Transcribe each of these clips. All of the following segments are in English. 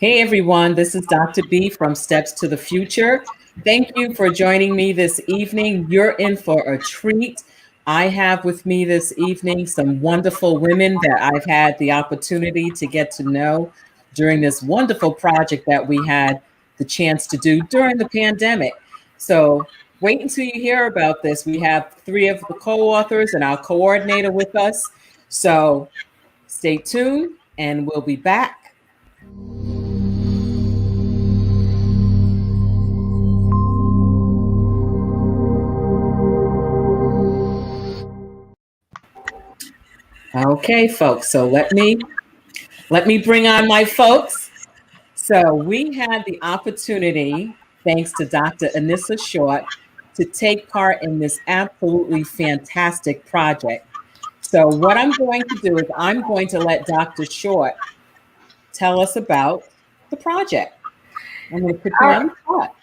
Hey everyone, this is Dr. B from Steps to the Future. Thank you for joining me this evening. You're in for a treat. I have with me this evening some wonderful women that I've had the opportunity to get to know during this wonderful project that we had the chance to do during the pandemic. So wait until you hear about this. We have three of the co-authors and our coordinator with us. So stay tuned and we'll be back. Okay, folks. So let me bring on my folks. So we had the opportunity, thanks to Dr. Anissa Short, to take part in this absolutely fantastic project. So what I'm going to do is I'm going to let Dr. Short tell us about the project. I'm going to put you on the spot.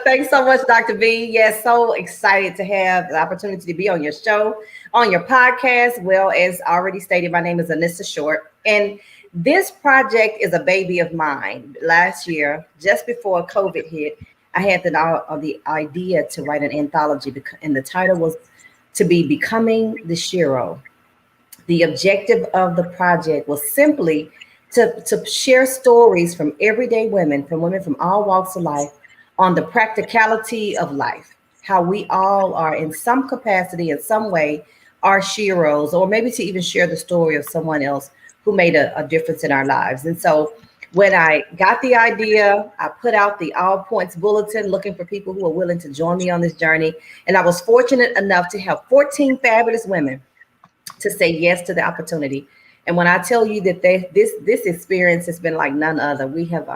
Thanks so much, Dr. B. Yes, so excited to have the opportunity to be on your show, on your podcast. Well, as already stated, my name is Anissa Short, and this project is a baby of mine. Last year, just before COVID hit, I had the idea to write an anthology, and the title was to be Becoming the Shero. The objective of the project was simply to share stories from everyday women, from women from all walks of life, on the practicality of life, how we all are in some capacity, in some way, are sheroes, or maybe to even share the story of someone else who made a difference in our lives. And so when I got the idea, I put out the All Points Bulletin looking for people who are willing to join me on this journey. And I was fortunate enough to have 14 fabulous women to say yes to the opportunity. And when I tell you that this experience has been like none other, we have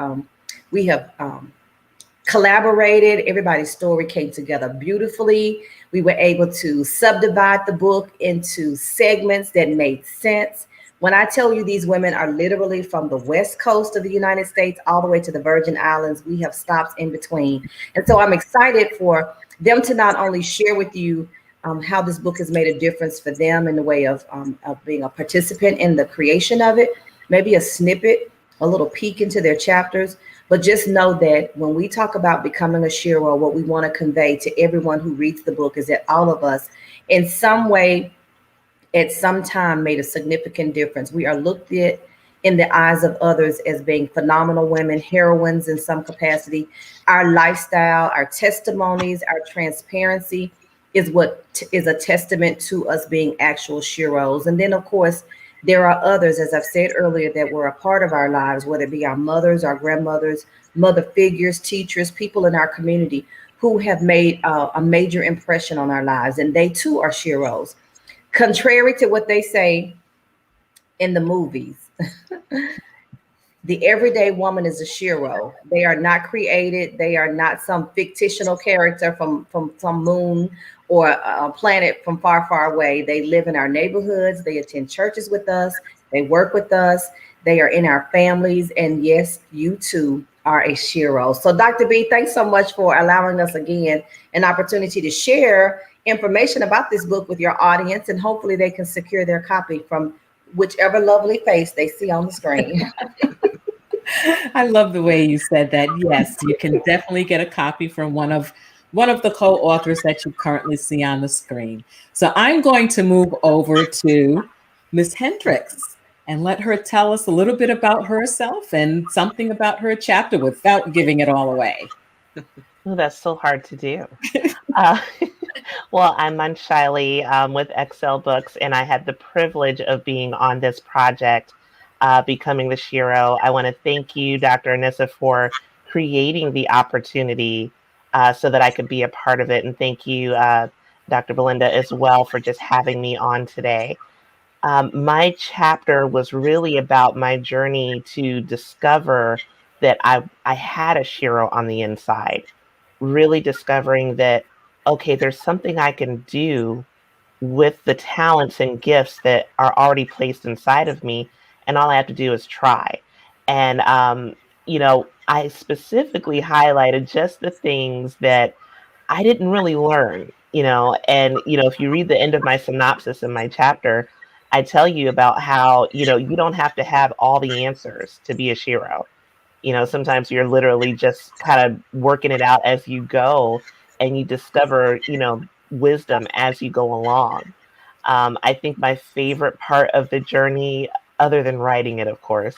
collaborated. Everybody's story came together beautifully. We were able to subdivide the book into segments that made sense. When I tell you these women are literally from the West Coast of the United States all the way to the Virgin Islands, we have stops in between. And so I'm excited for them to not only share with you how this book has made a difference for them in the way of being a participant in the creation of it, maybe a snippet, a little peek into their chapters. But just know that when we talk about becoming a shero, what we want to convey to everyone who reads the book is that all of us, in some way, at some time, made a significant difference. We are looked at in the eyes of others as being phenomenal women, heroines in some capacity. Our lifestyle, our testimonies, our transparency is what is a testament to us being actual sheroes. And then, of course, there are others, as I've said earlier, that were a part of our lives, whether it be our mothers, our grandmothers, mother figures, teachers, people in our community who have made a major impression on our lives. And they too are sheroes. Contrary to what they say in the movies, the everyday woman is a shero. They are not created. They are not some fictional character from some moon or a planet from far, far away. They live in our neighborhoods. They attend churches with us. They work with us. They are in our families. And yes, you too are a shero. So Dr. B, thanks so much for allowing us again an opportunity to share information about this book with your audience. And hopefully they can secure their copy from whichever lovely face they see on the screen. I love the way you said that. Yes, you can definitely get a copy from one of the co-authors that you currently see on the screen. So I'm going to move over to Ms. Hendricks and let her tell us a little bit about herself and something about her chapter without giving it all away. Oh, that's so hard to do. Well, I'm Munch Shiley with XL Books, and I had the privilege of being on this project, Becoming the Shero. I want to thank you, Dr. Anissa, for creating the opportunity so that I could be a part of it. And thank you, Dr. Belinda, as well, for just having me on today. My chapter was really about my journey to discover that I had a shero on the inside, really discovering that, okay, there's something I can do with the talents and gifts that are already placed inside of me, and all I have to do is try. And, I specifically highlighted just the things that I didn't really learn, and, if you read the end of my synopsis in my chapter, I tell you about how, you don't have to have all the answers to be a shero. Sometimes you're literally just kind of working it out as you go, and you discover, wisdom as you go along. I think my favorite part of the journey, other than writing it, of course,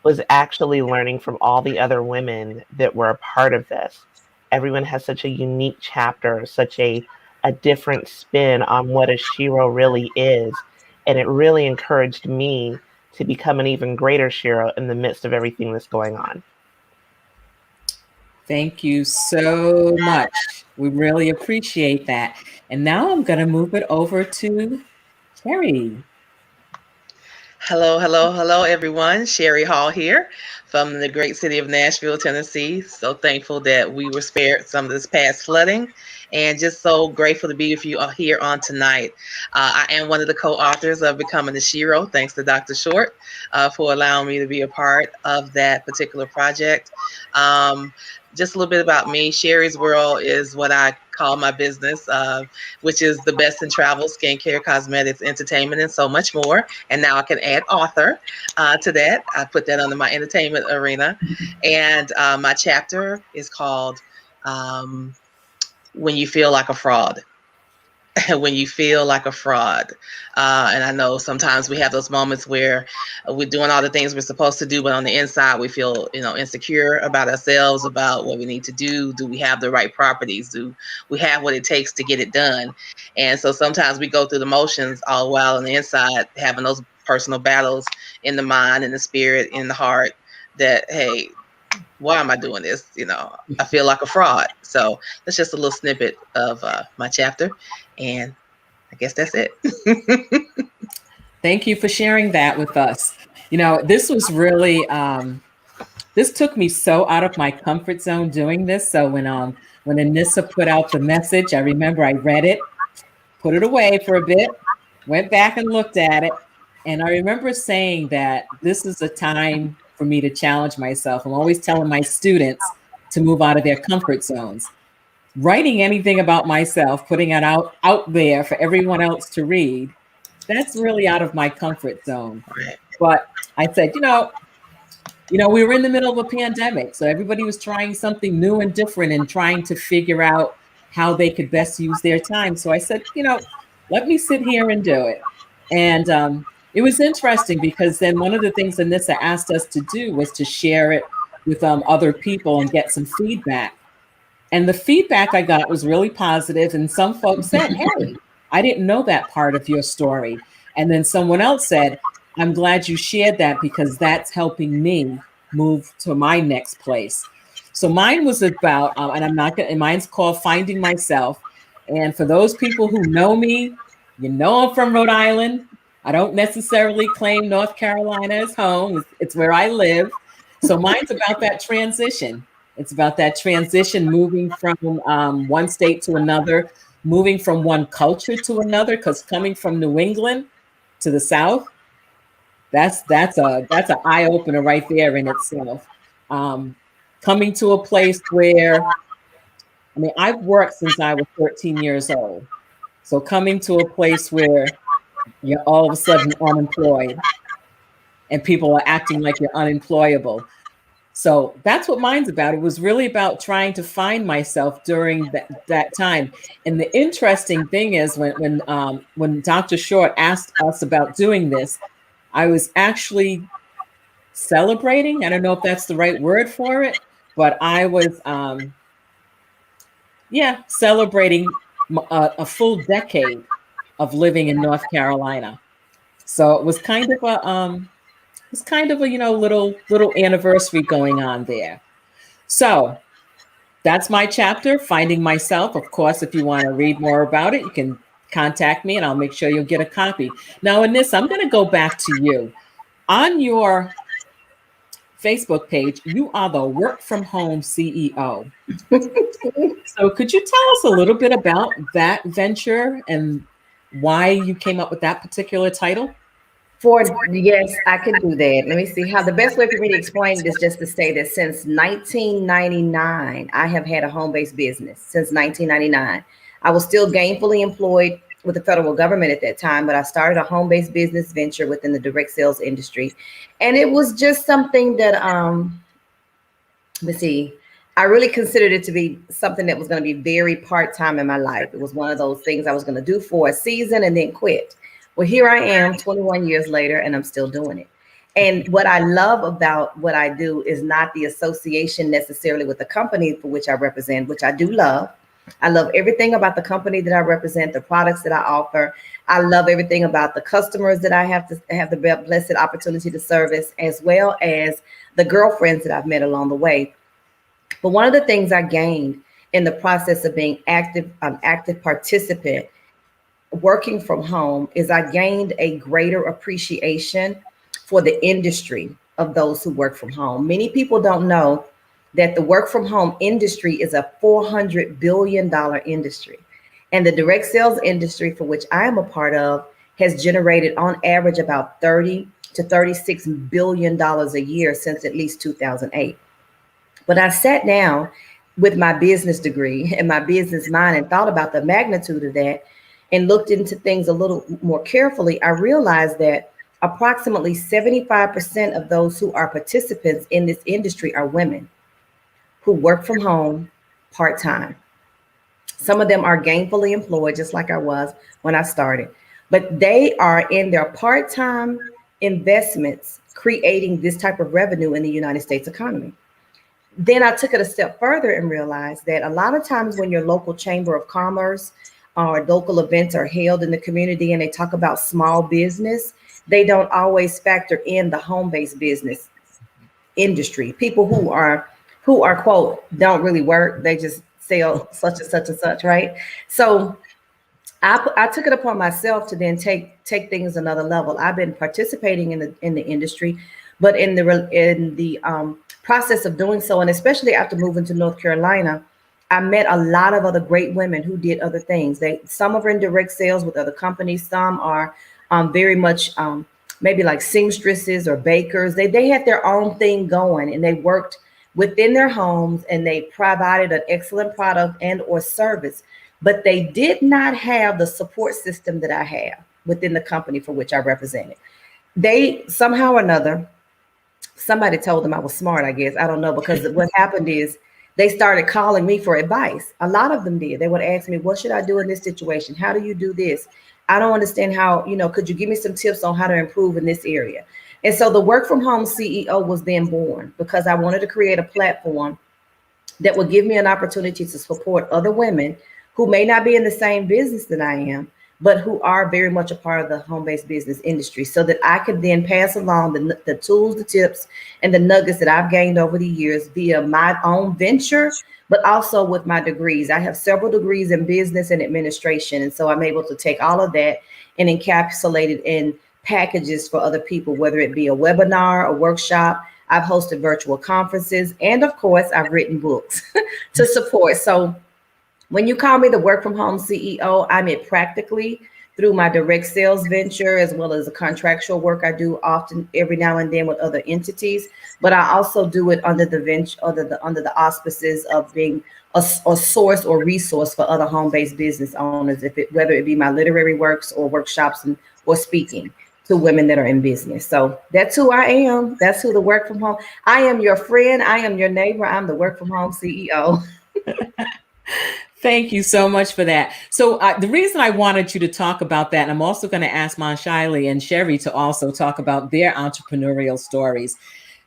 was actually learning from all the other women that were a part of this. Everyone has such a unique chapter, such a different spin on what a Shero really is. And it really encouraged me to become an even greater Shero in the midst of everything that's going on. Thank you so much. We really appreciate that. And now I'm going to move it over to Terry. Hello, hello, hello, everyone. Sherry Hall here from the great city of Nashville, Tennessee. So thankful that we were spared some of this past flooding, and just so grateful to be with you all here on tonight. I am one of the co-authors of Becoming the Shero. Thanks to Dr. Short for allowing me to be a part of that particular project. Just a little bit about me. Sherry's World is what I call my business, which is the best in travel, skincare, cosmetics, entertainment, and so much more. And now I can add author to that. I put that under my entertainment arena. And my chapter is called When You Feel Like a Fraud. When you feel like a fraud. And I know sometimes we have those moments where we're doing all the things we're supposed to do, but on the inside we feel, insecure about ourselves, about what we need to do. Do we have the right properties? Do we have what it takes to get it done? And so sometimes we go through the motions all while on the inside having those personal battles in the mind, in the spirit, in the heart, that, hey, why am I doing this? I feel like a fraud. So that's just a little snippet of my chapter. And I guess that's it. Thank you for sharing that with us. This was really, this took me so out of my comfort zone doing this. So when Anissa put out the message, I remember I read it, put it away for a bit, went back and looked at it. And I remember saying that this is a time for me to challenge myself. I'm always telling my students to move out of their comfort zones. Writing anything about myself, putting it out there for everyone else to read, that's really out of my comfort zone. But I said, we were in the middle of a pandemic, so everybody was trying something new and different and trying to figure out how they could best use their time. So I said, let me sit here and do it. And it was interesting because then one of the things Anissa asked us to do was to share it with other people and get some feedback. And the feedback I got was really positive. And some folks said, hey, I didn't know that part of your story. And then someone else said, I'm glad you shared that because that's helping me move to my next place. So mine was about, and mine's called Finding Myself. And for those people who know me, I'm from Rhode Island. I don't necessarily claim North Carolina as home. It's where I live. So mine's about that transition. It's about that transition, moving from one state to another, moving from one culture to another, because coming from New England to the South, that's an eye opener right there in itself. Coming to a place where, I've worked since I was 13 years old. So coming to a place where you're all of a sudden unemployed and people are acting like you're unemployable. So that's what mine's about. It was really about trying to find myself during that time. And the interesting thing is when Dr. Short asked us about doing this, I was actually celebrating. I don't know if that's the right word for it, but I was, celebrating a full decade of living in North Carolina. So it was kind of a little anniversary going on there. So that's my chapter, Finding Myself. Of course, if you want to read more about it, you can contact me and I'll make sure you'll get a copy. Now, Anissa, I'm going to go back to you. On your Facebook page, you are the work from home CEO. So could you tell us a little bit about that venture and why you came up with that particular title? Yes, I can do that. Let me see how the best way for me to explain it is just to say that since 1999, I have had a home-based business since 1999. I was still gainfully employed with the federal government at that time, but I started a home-based business venture within the direct sales industry. And it was just something that But see, I really considered it to be something that was going to be very part-time in my life. It was one of those things I was going to do for a season and then quit. Well, here I am 21 years later, and I'm still doing it. And what I love about what I do is not the association necessarily with the company for which I represent, which I do love. I love everything about the company that I represent, the products that I offer. I love everything about the customers that I have the blessed opportunity to service, as well as the girlfriends that I've met along the way. But one of the things I gained in the process of being an active participant working from home is I gained a greater appreciation for the industry of those who work from home. Many people don't know that the work from home industry is a $400 billion industry. And the direct sales industry, for which I am a part of, has generated on average about $30 to $36 billion a year since at least 2008. But I sat down with my business degree and my business mind and thought about the magnitude of that and looked into things a little more carefully. I realized that approximately 75% of those who are participants in this industry are women who work from home part-time. Some of them are gainfully employed, just like I was when I started, but they are in their part-time investments creating this type of revenue in the United States economy. Then I took it a step further and realized that a lot of times when your local chamber of commerce or local events are held in the community and they talk about small business, they don't always factor in the home-based business industry. People who are quote, don't really work. They just sell such and such and such, right? So I took it upon myself to then take things another level. I've been participating in the industry, but in the process of doing so, and especially after moving to North Carolina, I met a lot of other great women who did other things. Some are in direct sales with other companies. Some are very much maybe like seamstresses or bakers. They had their own thing going, and they worked within their homes, and they provided an excellent product and or service, but they did not have the support system that I have within the company for which I represented. They somehow or another, somebody told them I was smart, I guess. I don't know, because what happened is they started calling me for advice. A lot of them did. They would ask me, what should I do in this situation? How do you do this? I don't understand how, could you give me some tips on how to improve in this area? And so the work from home CEO was then born because I wanted to create a platform that would give me an opportunity to support other women who may not be in the same business that I am, but who are very much a part of the home-based business industry, so that I could then pass along the tools, the tips, and the nuggets that I've gained over the years via my own venture, but also with my degrees. I have several degrees in business and administration. And so I'm able to take all of that and encapsulate it in packages for other people, whether it be a webinar, a workshop. I've hosted virtual conferences, and of course, I've written books to support. So when you call me the work from home CEO, I mean practically through my direct sales venture, as well as the contractual work I do often every now and then with other entities. But I also do it under the venture, under the auspices of being a source or resource for other home-based business owners, whether it be my literary works or workshops or speaking to women that are in business. So that's who I am. That's who the work from home. I am your friend. I am your neighbor. I'm the work from home CEO. Thank you so much for that. So the reason I wanted you to talk about that, and I'm also going to ask Monshiley and Sherry to also talk about their entrepreneurial stories,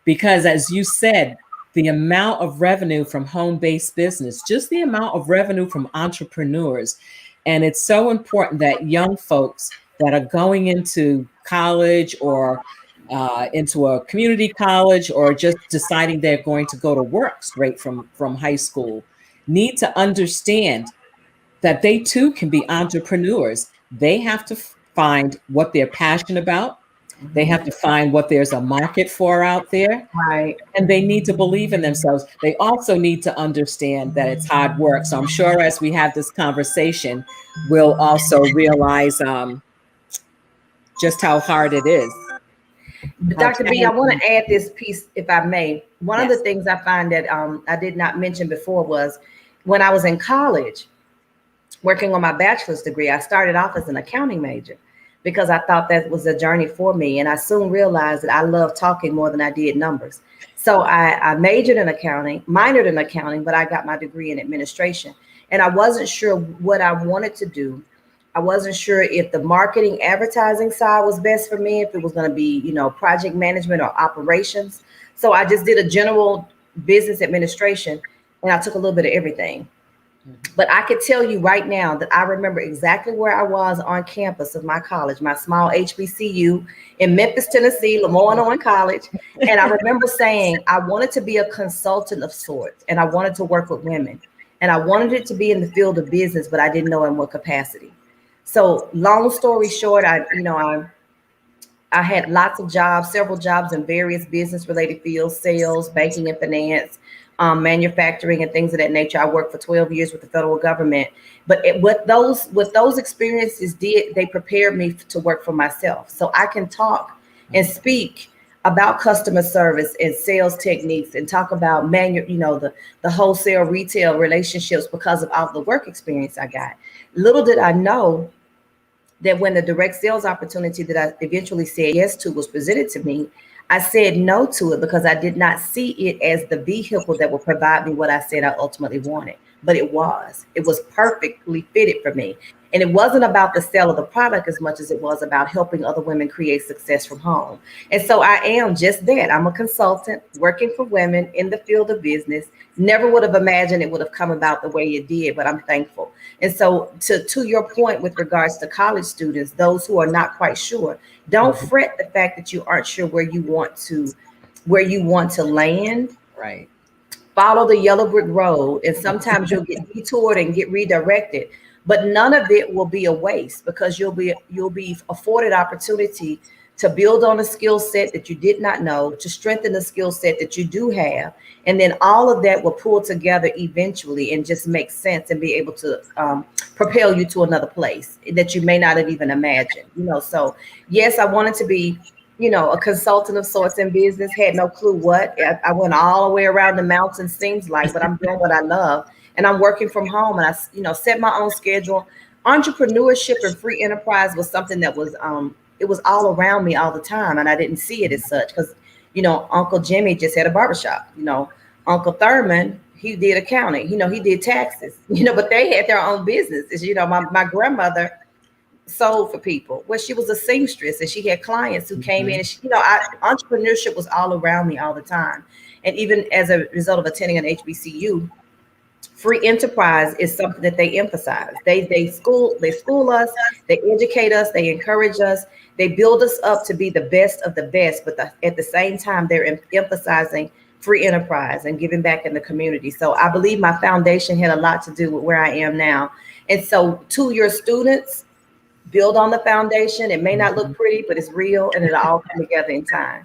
because as you said, the amount of revenue from home-based business, just the amount of revenue from entrepreneurs. And it's so important that young folks that are going into college or into a community college, or just deciding they're going to go to work straight from high school, need to understand that they too can be entrepreneurs. They have to find what they're passionate about. They have to find what there's a market for out there. Right. And they need to believe in themselves. They also need to understand that it's hard work. So I'm sure as we have this conversation, we'll also realize just how hard it is. Dr. B, I want to add this piece, if I may. One Yes. of the things I find that I did not mention before was when I was in college, working on my bachelor's degree, I started off as an accounting major. because I thought that was a journey for me. And I soon realized that I love talking more than I did numbers. So I majored in accounting, minored in accounting, but I got my degree in administration. And I wasn't sure what I wanted to do. I wasn't sure if the marketing advertising side was best for me, if it was going to be, project management or operations. So I just did a general business administration, and I took a little bit of everything. But I could tell you right now that I remember exactly where I was on campus of my college, my small HBCU in Memphis, Tennessee, Lemoyne College. And I remember saying I wanted to be a consultant of sorts, and I wanted to work with women. And I wanted it to be in the field of business, but I didn't know in what capacity. So long story short, I had lots of jobs, several jobs in various business related fields, sales, banking and finance, manufacturing and things of that nature. I worked for 12 years with the federal government. But what those experiences did, they prepared me to work for myself. So I can talk and speak about customer service and sales techniques and talk about the wholesale retail relationships because of all the work experience I got. Little did I know that when the direct sales opportunity that I eventually said yes to was presented to me, I said no to it because I did not see it as the vehicle that would provide me what I said I ultimately wanted. But it was perfectly fitted for me. And it wasn't about the sale of the product as much as it was about helping other women create success from home. And so I am just that. I'm a consultant working for women in the field of business. Never would have imagined it would have come about the way it did, but I'm thankful. And so to your point with regards to college students, those who are not quite sure, don't fret the fact that you aren't sure where you want to land. Right. Follow the yellow brick road, and sometimes you'll get detoured and get redirected, but none of it will be a waste because you'll be afforded opportunity to build on a skill set that you did not know, to strengthen the skill set that you do have, and then all of that will pull together eventually and just make sense and be able to propel you to another place that you may not have even imagined. So yes, I wanted to be a consultant of sorts in business, had no clue what. I went all the way around the mountain, seems like, but I'm doing what I love. And I'm working from home, and I, set my own schedule. Entrepreneurship and free enterprise was something that was, it was all around me all the time. And I didn't see it as such because, Uncle Jimmy just had a barbershop, Uncle Thurman, he did accounting, he did taxes, but they had their own businesses. My grandmother sold for people. Well, she was a seamstress and she had clients who came in. And entrepreneurship was all around me all the time. And even as a result of attending an HBCU, free enterprise is something that they emphasize. They school us, they educate us, they encourage us, they build us up to be the best of the best. But at the same time, they're emphasizing free enterprise and giving back in the community. So I believe my foundation had a lot to do with where I am now. And so to your students, build on the foundation. It may not look pretty, but it's real, and it'll all come together in time.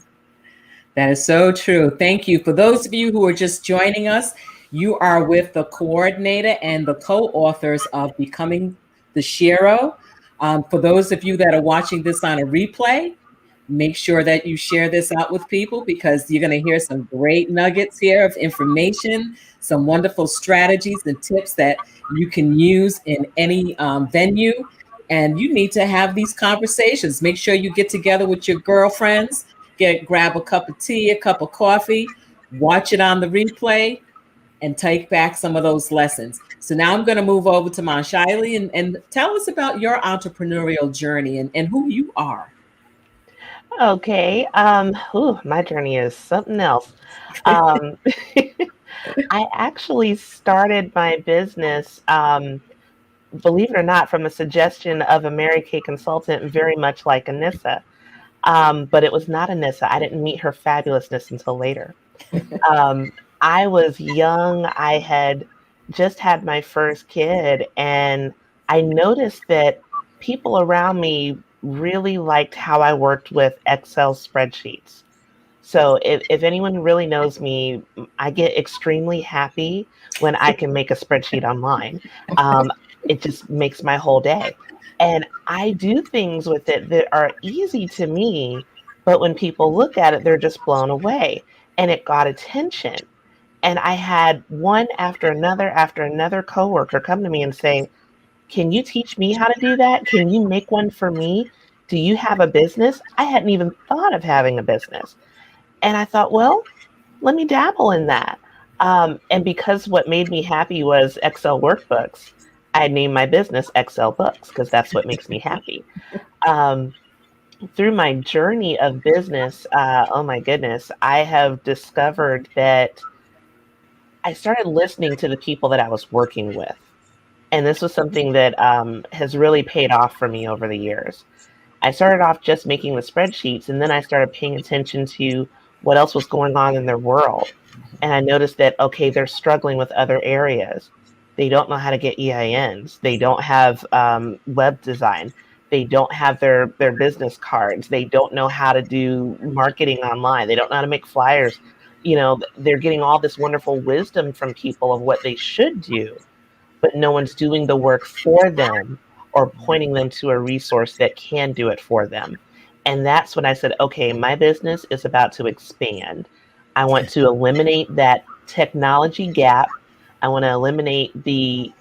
That is so true. Thank you. For those of you who are just joining us, you are with the coordinator and the co-authors of Becoming the Shero. For those of you that are watching this on a replay, make sure that you share this out with people because you're going to hear some great nuggets here of information, some wonderful strategies and tips that you can use in any venue. And you need to have these conversations. Make sure you get together with your girlfriends, grab a cup of tea, a cup of coffee, watch it on the replay, and take back some of those lessons. So now I'm going to move over to Monshiley and tell us about your entrepreneurial journey and who you are. Okay. My journey is something else. I actually started my business, believe it or not, from a suggestion of a Mary Kay consultant, very much like Anissa. But it was not Anissa. I didn't meet her fabulousness until later. I was young. I had just had my first kid, and I noticed that people around me really liked how I worked with Excel spreadsheets. So if anyone really knows me, I get extremely happy when I can make a spreadsheet online. It just makes my whole day. And I do things with it that are easy to me, but when people look at it, they're just blown away. And it got attention. And I had one after another coworker come to me and say, "Can you teach me how to do that? Can you make one for me?" Do you have a business? I hadn't even thought of having a business. And I thought, well, let me dabble in that. And because what made me happy was Excel workbooks, I named my business Excel Books because that's what makes me happy. Um, Through my journey of business, oh my goodness, I have discovered that I started listening to the people that I was working with. And this was something that has really paid off for me over the years. I started off just making the spreadsheets, and then I started paying attention to what else was going on in their world. And I noticed that, okay, they're struggling with other areas. They don't know how to get EINs. They don't have web design. They don't have their business cards. They don't know how to do marketing online. They don't know how to make flyers. They're getting all this wonderful wisdom from people of what they should do, but no one's doing the work for them or pointing them to a resource that can do it for them. And that's when I said, okay, my business is about to expand. I want to eliminate that technology gap. I want to eliminate the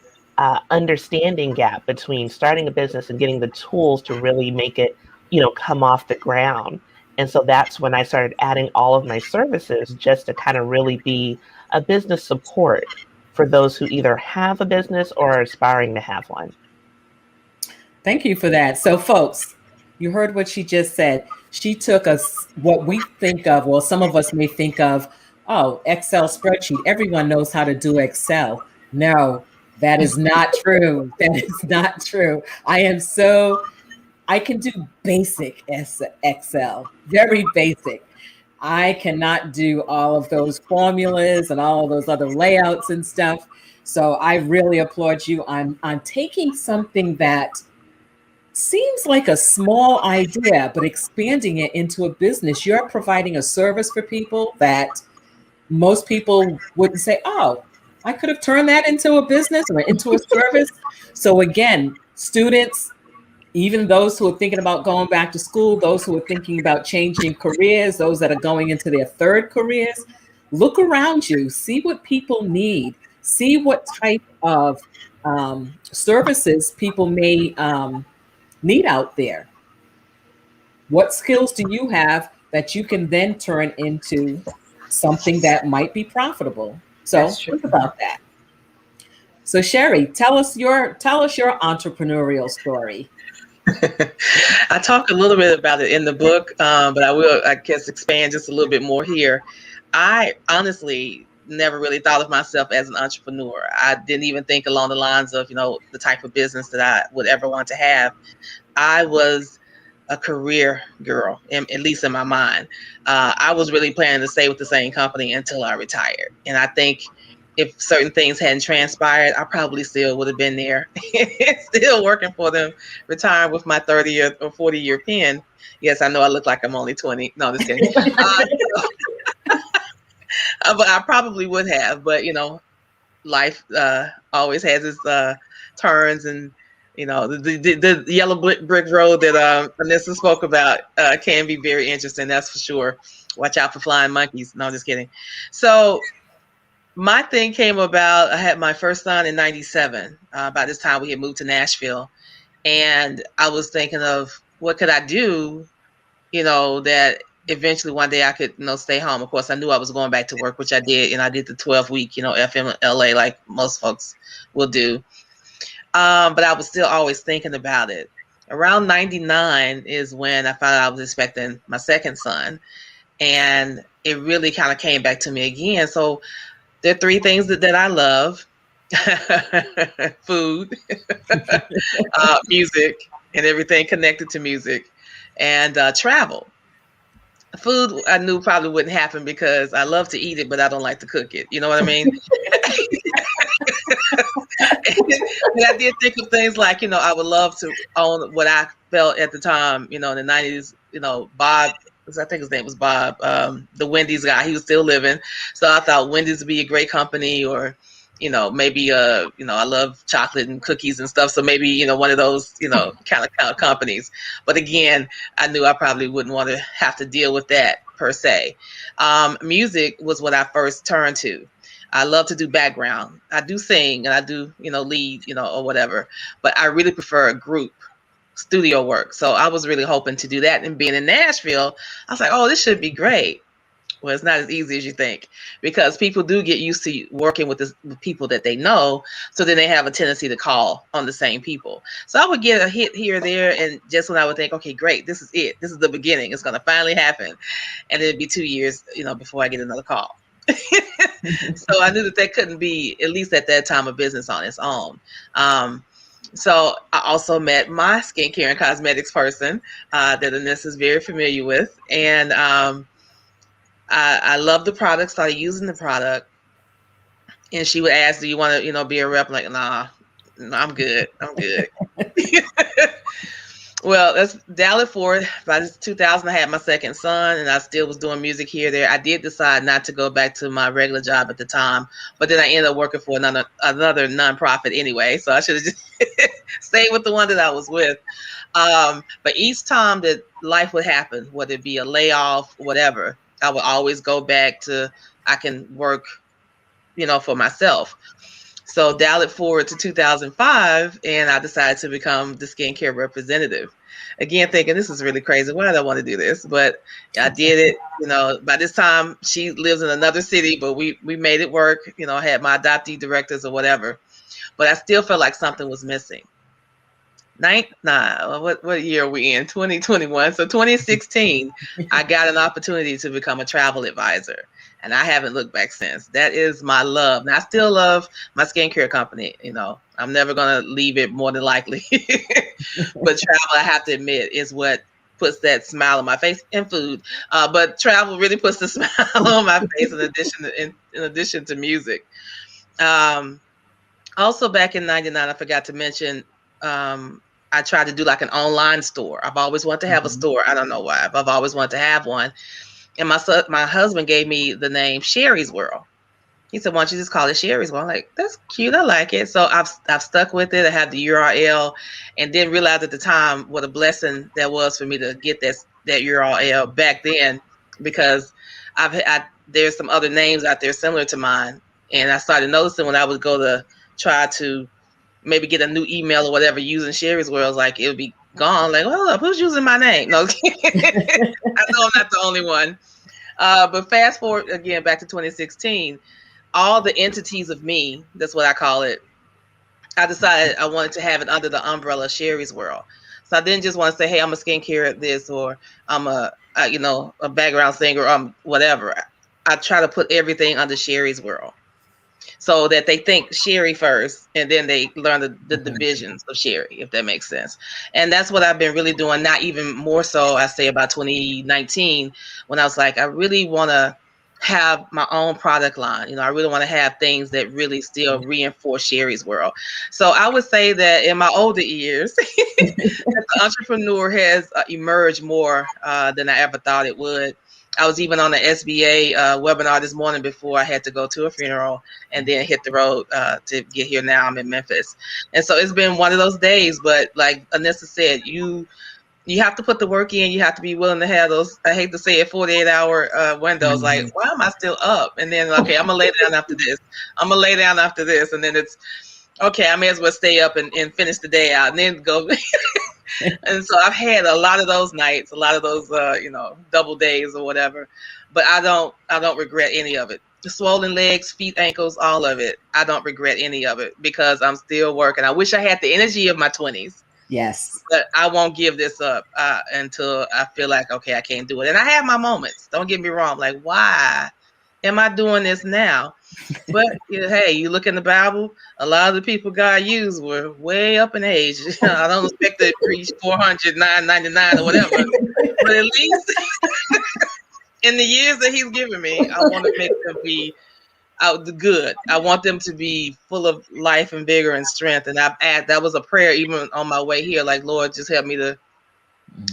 understanding gap between starting a business and getting the tools to really make it, come off the ground. And so that's when I started adding all of my services just to kind of really be a business support for those who either have a business or are aspiring to have one. Thank you for that. So, folks, you heard what she just said. She took us what we think of, well, some of us may think of, oh, Excel spreadsheet. Everyone knows how to do Excel. No, that is not true. That is not true. I can do basic Excel, very basic. I cannot do all of those formulas and all of those other layouts and stuff. So I really applaud you on taking something that seems like a small idea, but expanding it into a business. You're providing a service for people that most people wouldn't say, oh, I could have turned that into a business or into a service. So again, students, even those who are thinking about going back to school, those who are thinking about changing careers, those that are going into their third careers, look around you, see what people need, see what type of services people may need out there. What skills do you have that you can then turn into something that might be profitable? So think about that. So Sherry, tell us your entrepreneurial story. I talk a little bit about it in the book, but I will, I guess, expand just a little bit more here. I honestly never really thought of myself as an entrepreneur. I didn't even think along the lines of, the type of business that I would ever want to have. I was a career girl, at least in my mind. I was really planning to stay with the same company until I retired. And I think if certain things hadn't transpired, I probably still would have been there, still working for them, retiring with my 30 or 40-year pen. Yes, I know I look like I'm only 20. No, just kidding. But I probably would have. But, life always has its turns, and the yellow brick road that Anissa spoke about can be very interesting. That's for sure. Watch out for flying monkeys. No, just kidding. So my thing came about, I had my first son in 97. By this time we had moved to Nashville, and I was thinking of what could I do, that eventually one day I could, stay home. Of course, I knew I was going back to work, which I did. And I did the 12-week, FMLA like most folks will do. But I was still always thinking about it. Around 99 is when I found out I was expecting my second son. And it really kind of came back to me again. So there are three things that I love. Food, music, and everything connected to music, and travel. Food, I knew probably wouldn't happen because I love to eat it, but I don't like to cook it. You know what I mean? And I did think of things like, I would love to own what I felt at the time, in the 90s, Bob, I think his name was Bob, the Wendy's guy, he was still living. So I thought Wendy's would be a great company, or, maybe, I love chocolate and cookies and stuff. So maybe, one of those, kind of companies. But again, I knew I probably wouldn't want to have to deal with that per se. Music was what I first turned to. I love to do background. I do sing and I do, lead, or whatever, but I really prefer a group studio work. So I was really hoping to do that. And being in Nashville, I was like, oh, this should be great. Well, it's not as easy as you think, because people do get used to working with with people that they know. So then they have a tendency to call on the same people. So I would get a hit here or there. And just when I would think, okay, great, this is it. This is the beginning. It's going to finally happen. And it'd be 2 years, before I get another call. So I knew that couldn't be, at least at that time, a business on its own. So I also met my skincare and cosmetics person that Anissa is very familiar with. And I love the product, started using the product. And she would ask, do you want to, be a rep? I'm like, nah, I'm good. I'm good. Well, let's dial it forward. By 2000, I had my second son, and I still was doing music here or there. I did decide not to go back to my regular job at the time, but then I ended up working for another nonprofit anyway. So I should have just stayed with the one that I was with. But each time that life would happen, whether it be a layoff, whatever, I would always go back to, I can work, for myself. So dial it forward to 2005, and I decided to become the skincare representative. Again, thinking this is really crazy. Why did I want to do this? But I did it. By this time, she lives in another city, but we made it work. I had my adoptee directors or whatever. But I still felt like something was missing. What year are we in? 2021. So 2016, I got an opportunity to become a travel advisor. And I haven't looked back since. That is my love. And I still love my skincare company. I'm never going to leave it, more than likely. But travel, I have to admit, is what puts that smile on my face, and food. But travel really puts the smile on my face in addition to music. Also back in 99, I forgot to mention, I tried to do like an online store. I've always wanted to have a store. I don't know why. I've always wanted to have one. And my husband gave me the name Sherry's World. He said, why don't you just call it Sherry's World? I'm like, that's cute. I like it. So I've stuck with it. I had the URL, and didn't realize at the time what a blessing that was for me to get that URL back then, because there's some other names out there similar to mine. And I started noticing when I would go to try to maybe get a new email or whatever using Sherry's World, like it would be gone. Like, hold up, who's using my name? No, I know I'm not the only one. But fast forward again back to 2016, all the entities of me, that's what I call it, I decided I wanted to have it under the umbrella of Sherry's World. So I didn't just want to say, hey, I'm a skincare this, or I'm a background singer, or whatever. I try to put everything under Sherry's World, so that they think Sherry first, and then they learn the divisions of Sherry, if that makes sense. And that's what I've been really doing, not even more so, I say about 2019, when I was like, I really want to have my own product line. I really want to have things that really still reinforce Sherry's World. So I would say that in my older years, the entrepreneur has emerged more than I ever thought it would. I was even on the SBA webinar this morning before I had to go to a funeral, and then hit the road to get here. Now I'm in Memphis. And so it's been one of those days, but like Anissa said, you have to put the work in. You have to be willing to have those, I hate to say it, 48-hour windows. Like, why am I still up? And then, okay, I'm going to lay down after this. I'm going to lay down after this. And then it's, okay, I may as well stay up and finish the day out and then go. And so I've had a lot of those nights, a lot of those, double days or whatever, but I don't regret any of it. The swollen legs, feet, ankles, all of it. I don't regret any of it, because I'm still working. I wish I had the energy of my 20s. Yes. But I won't give this up until I feel like, okay, I can't do it. And I have my moments. Don't get me wrong. Like, why am I doing this now? But hey, you look in the Bible, a lot of the people God used were way up in age. I don't expect to reach 400, 999 or whatever. But at least in the years that he's given me, I want to make them be good. I want them to be full of life and vigor and strength. And that was a prayer even on my way here. Like, Lord, just help me to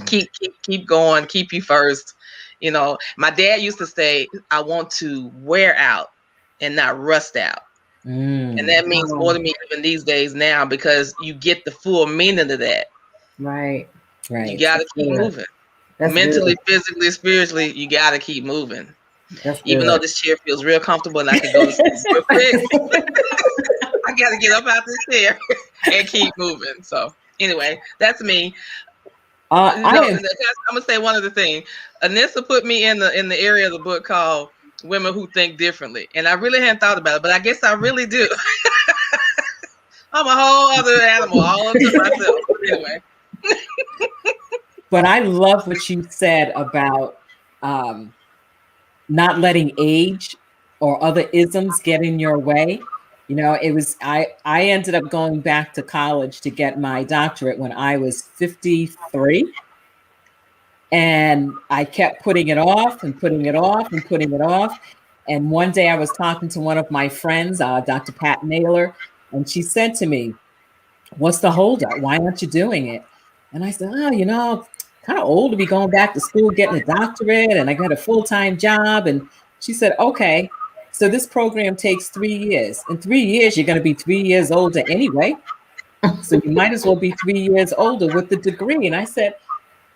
keep going, keep you first. My dad used to say, I want to wear out and not rust out. And that means more to me even these days now, because you get the full meaning of that. Right. You got to keep moving. That's mentally, good. physically, spiritually. You got to keep moving. That's even good. though this chair feels real comfortable and I can go to sleep real quick. I got to get up out this chair and keep moving. So Anyway, that's me. I No, am. I'm gonna say one other thing. Anissa put me in the area of the book called Women Who Think Differently, and I really hadn't thought about it, but I guess I really do. I'm a whole other animal all unto myself. Anyway. But I love what you said about not letting age or other isms get in your way. You know, it was I ended up going back to college to get my doctorate when I was 53. And I kept putting it off and putting it off and putting it off. And one day I was talking to one of my friends, Dr. Pat Naylor, and she said to me, "What's the holdup? Why aren't you doing it?" And I said, "Oh, you know, kind of old to be going back to school, getting a doctorate, and I got a full-time job." And she said, "Okay, so this program takes 3 years. In 3 years, you're going to be 3 years older anyway. So you might as well be 3 years older with the degree." And I said,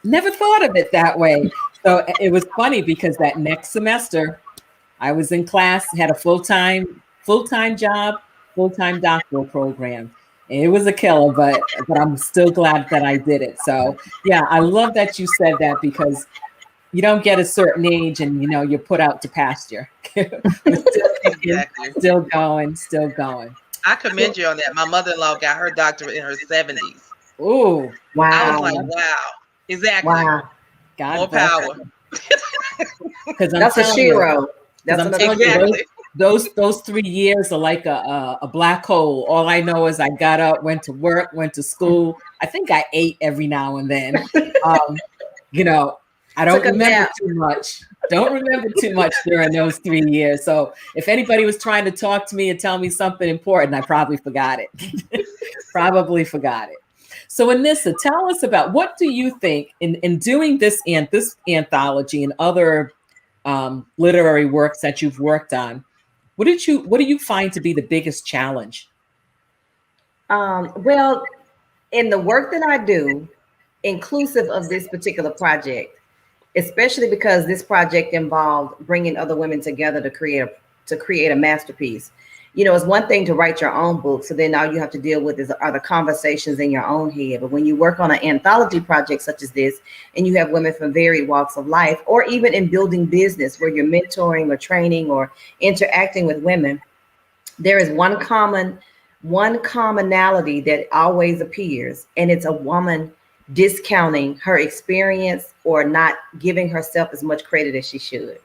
"Never thought of it that way." So it was funny because that next semester I was in class, had a full-time job, full-time doctoral program. And it was a killer, but I'm still glad that I did it. So yeah, I love that you said that because you don't get a certain age and you know you're put out to pasture. We're still kicking, Exactly. still going, still going. I commend you on that. My mother-in-law got her doctorate in her 70s. Oh, I was Wow. like, wow. Exactly. Wow. God More bless power. Because I'm That's a telling you, Shero. That's I'm another telling you, Shero. Exactly. those 3 years are like a black hole. All I know is I got up, went to work, went to school. I think I ate every now and then. You know, I don't Took a remember nap. too much. Don't remember too much during those 3 years. So if anybody was trying to talk to me and tell me something important, I probably forgot it. Probably forgot it. So Anissa, tell us about what do you think in doing this anthology and other literary works that you've worked on. What do you find to be the biggest challenge? Well, in the work that I do, inclusive of this particular project, especially because this project involved bringing other women together to create a masterpiece. You know, it's one thing to write your own book, so then all you have to deal with are the conversations in your own head. But when you work on an anthology project such as this, and you have women from varied walks of life, or even in building business where you're mentoring or training or interacting with women, there is one commonality that always appears, and it's a woman discounting her experience or not giving herself as much credit as she should.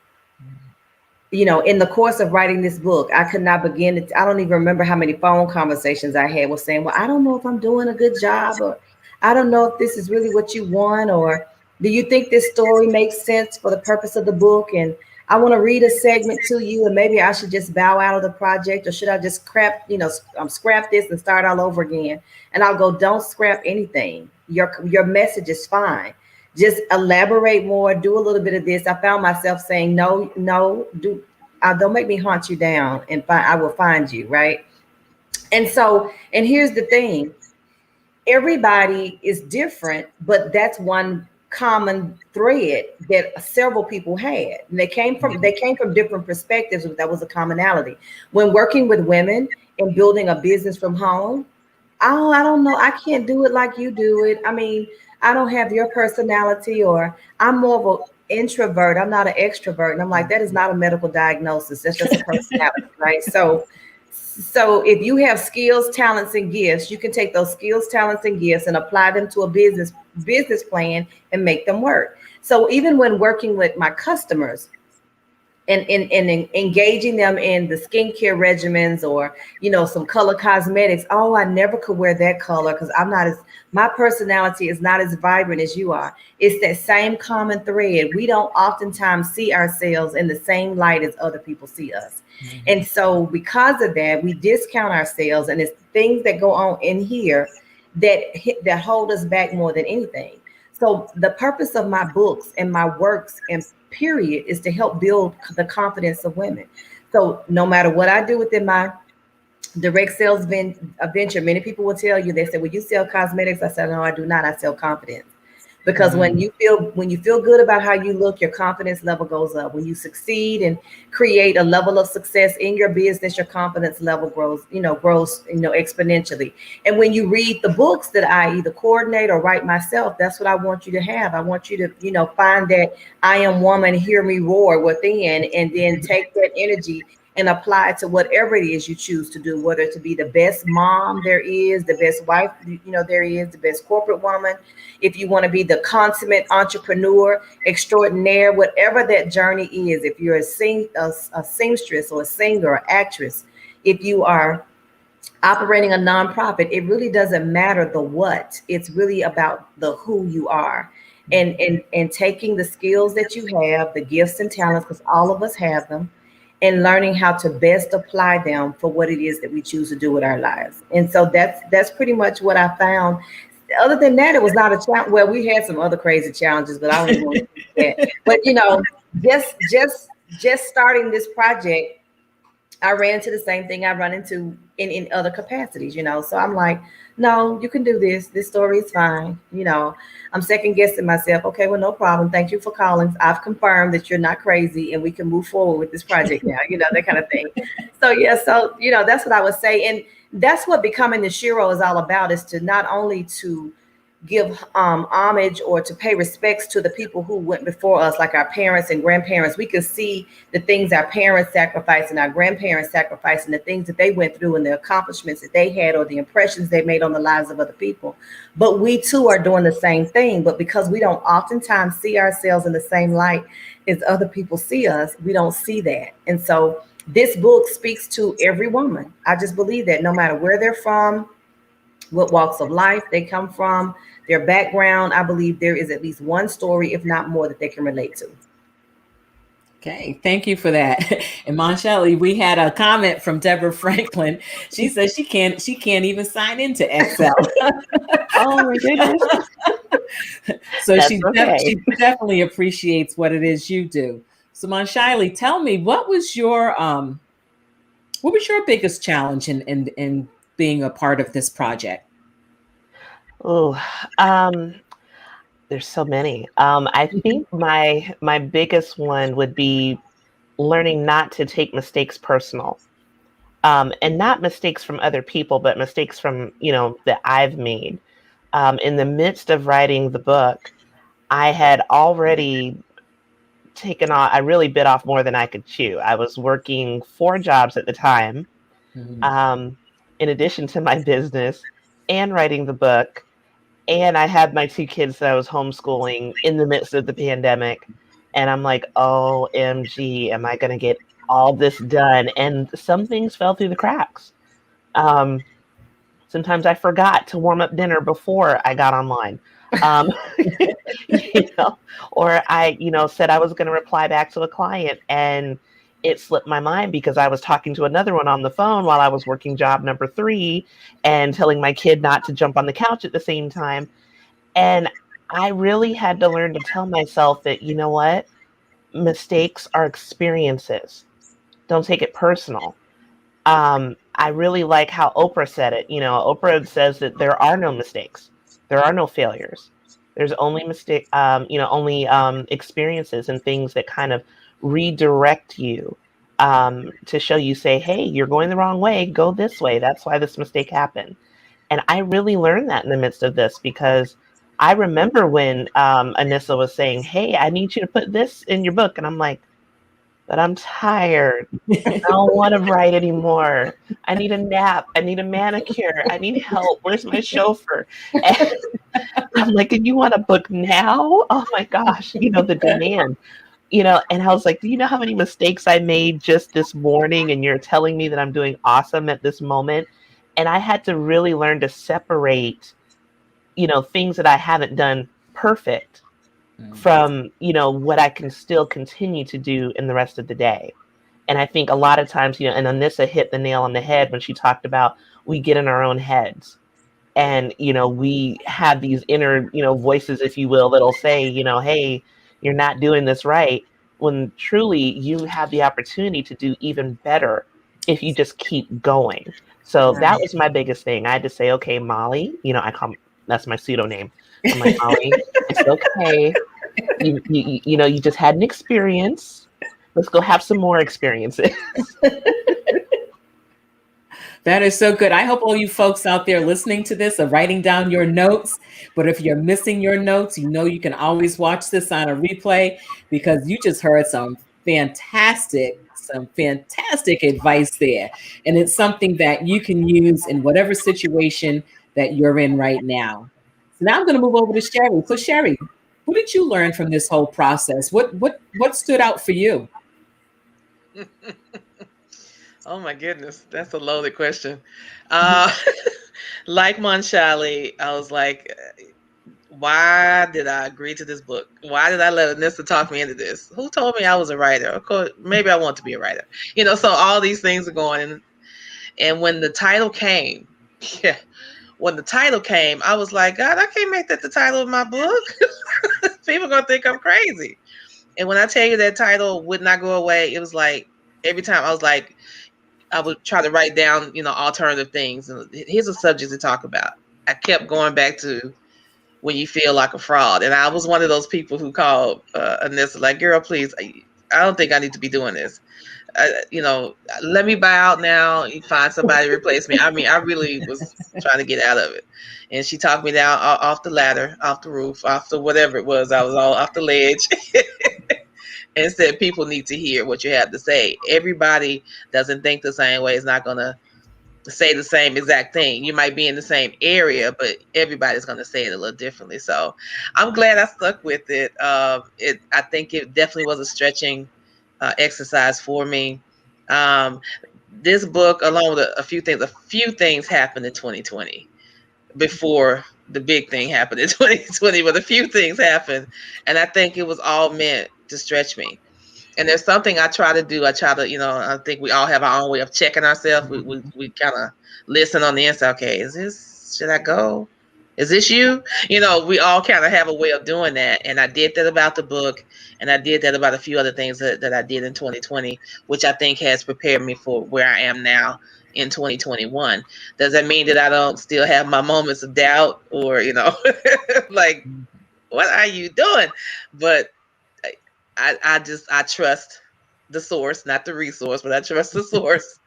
You know, in the course of writing this book, I could not begin to, I don't even remember how many phone conversations I had with saying, well, I don't know if I'm doing a good job, or I don't know if this is really what you want, or do you think this story makes sense for the purpose of the book? And I want to read a segment to you, and maybe I should just bow out of the project, or should I just scrap this and start all over again? And I'll go, don't scrap anything. Your message is fine. Just elaborate more, do a little bit of this. I found myself saying, no, don't make me haunt you down, and I will find you, right? And here's the thing. Everybody is different, but that's one common thread that several people had. And they came from different perspectives, but that was a commonality. When working with women and building a business from home, oh, I don't know, I can't do it like you do it. I mean, I don't have your personality, or I'm more of an introvert. I'm not an extrovert. And I'm like, that is not a medical diagnosis. That's just a personality, right? So if you have skills, talents, and gifts, you can take those skills, talents, and gifts and apply them to a business plan and make them work. So even when working with my customers, and engaging them in the skincare regimens, or some color cosmetics. Oh, I never could wear that color because my personality is not as vibrant as you are. It's that same common thread. We don't oftentimes see ourselves in the same light as other people see us. Mm-hmm. And so because of that, we discount ourselves, and it's things that go on in here that hold us back more than anything. So the purpose of my books and my works and period is to help build the confidence of women. So no matter what I do within my direct sales venture, many people will tell you, they say, well, you sell cosmetics. I said, no, I do not. I sell confidence. Because when you feel good about how you look, your confidence level goes up. When you succeed and create a level of success in your business, your confidence level grows exponentially. And when you read the books that I either coordinate or write myself, that's what I want you to have. I want you to find that I am woman, hear me roar within, and then take that energy and apply it to whatever it is you choose to do, whether to be the best mom there is, the best wife there is, the best corporate woman. If you want to be the consummate entrepreneur, extraordinaire, whatever that journey is, if you're a seamstress or a singer or actress, if you are operating a nonprofit, it really doesn't matter the what. It's really about the who you are. And taking the skills that you have, the gifts and talents, because all of us have them, and learning how to best apply them for what it is that we choose to do with our lives. And so that's pretty much what I found. Other than that, it was not a challenge. Well, we had some other crazy challenges, but I don't want to do that. But just starting this project, I ran into the same thing I run into in other capacities, So I'm like, no, you can do this. This story is fine. I'm second guessing myself. Okay, well, no problem. Thank you for calling. I've confirmed that you're not crazy and we can move forward with this project now, that kind of thing. So, that's what I would say. And that's what becoming the Shero is all about, is to not only to give homage or to pay respects to the people who went before us, like our parents and grandparents. We can see the things our parents sacrificed and our grandparents sacrificed, and the things that they went through and the accomplishments that they had or the impressions they made on the lives of other people. But we too are doing the same thing. But because we don't oftentimes see ourselves in the same light as other people see us, we don't see that. And so this book speaks to every woman. I just believe that no matter where they're from, what walks of life they come from, their background, I believe there is at least one story, if not more, that they can relate to. Okay, thank you for that. And Monshelley, we had a comment from Deborah Franklin. She says she can't even sign into Excel. Oh my goodness. So she definitely appreciates what it is you do. So Monshelley, tell me, what was your biggest challenge in being a part of this project? Oh, there's so many. I think my biggest one would be learning not to take mistakes personal, and not mistakes from other people, but mistakes from that I've made. In the midst of writing the book, I had already I really bit off more than I could chew. I was working 4 jobs at the time, in addition to my business and writing the book. And I had my 2 kids that I was homeschooling in the midst of the pandemic. And I'm like, OMG, am I going to get all this done? And some things fell through the cracks. Sometimes I forgot to warm up dinner before I got online. Or I, said I was going to reply back to a client and it slipped my mind because I was talking to another one on the phone while I was working job number 3 and telling my kid not to jump on the couch at the same time. And I really had to learn to tell myself that, you know what? Mistakes are experiences. Don't take it personal. I really like how Oprah said it. Oprah says that there are no mistakes. There are no failures. There's only experiences and things that kind of redirect you to show you, say, hey, you're going the wrong way, go this way. That's why this mistake happened. And I really learned that in the midst of this, because I remember when Anissa was saying, hey, I need you to put this in your book. And I'm like, but I'm tired. I don't want to write anymore. I need a nap. I need a manicure. I need help. Where's my chauffeur? And I'm like, and you want a book now? Oh my gosh, the demand. And I was like, do you know how many mistakes I made just this morning? And you're telling me that I'm doing awesome at this moment. And I had to really learn to separate, things that I haven't done perfect from, what I can still continue to do in the rest of the day. And I think a lot of times, and Anissa hit the nail on the head when she talked about we get in our own heads. And, we have these inner, voices, if you will, that'll say, hey, you're not doing this right, when truly you have the opportunity to do even better if you just keep going. So that was my biggest thing. I had to say, okay, Molly, I call That's my pseudonym. I'm like, Molly, it's okay. You just had an experience. Let's go have some more experiences. That is so good. I hope all you folks out there listening to this are writing down your notes. But if you're missing your notes, you can always watch this on a replay, because you just heard some fantastic advice there. And it's something that you can use in whatever situation that you're in right now. So now I'm going to move over to Sherry. So Sherry, what did you learn from this whole process? What stood out for you? Oh my goodness, that's a loaded question. Like Monshali, I was like, why did I agree to this book? Why did I let Anissa talk me into this? Who told me I was a writer? Of course, maybe I want to be a writer. So all these things are going. And when the title came, I was like, God, I can't make that the title of my book. People are going to think I'm crazy. And when I tell you that title would not go away, it was like every time I was like, I would try to write down, alternative things. And here's a subject to talk about. I kept going back to when you feel like a fraud. And I was one of those people who called Anissa, like, girl, please, I don't think I need to be doing this. Let me buy out now. You find somebody to replace me. I mean, I really was trying to get out of it. And she talked me down off the ladder, off the roof, off the whatever it was. I was all off the ledge. And said, people need to hear what you have to say. Everybody doesn't think the same way. It's not going to say the same exact thing. You might be in the same area, but everybody's going to say it a little differently. So I'm glad I stuck with it. I think it definitely was a stretching exercise for me. This book, along with a few things happened in 2020 before the big thing happened in 2020, but a few things happened. And I think it was all meant to stretch me. And there's something I try to do. I I think we all have our own way of checking ourselves. We kind of listen on the inside. Okay, should I go? Is this you? We all kind of have a way of doing that. And I did that about the book. And I did that about a few other things that I did in 2020, which I think has prepared me for where I am now in 2021. Does that mean that I don't still have my moments of doubt or, like, what are you doing? But I trust the source, not the resource, but I trust the source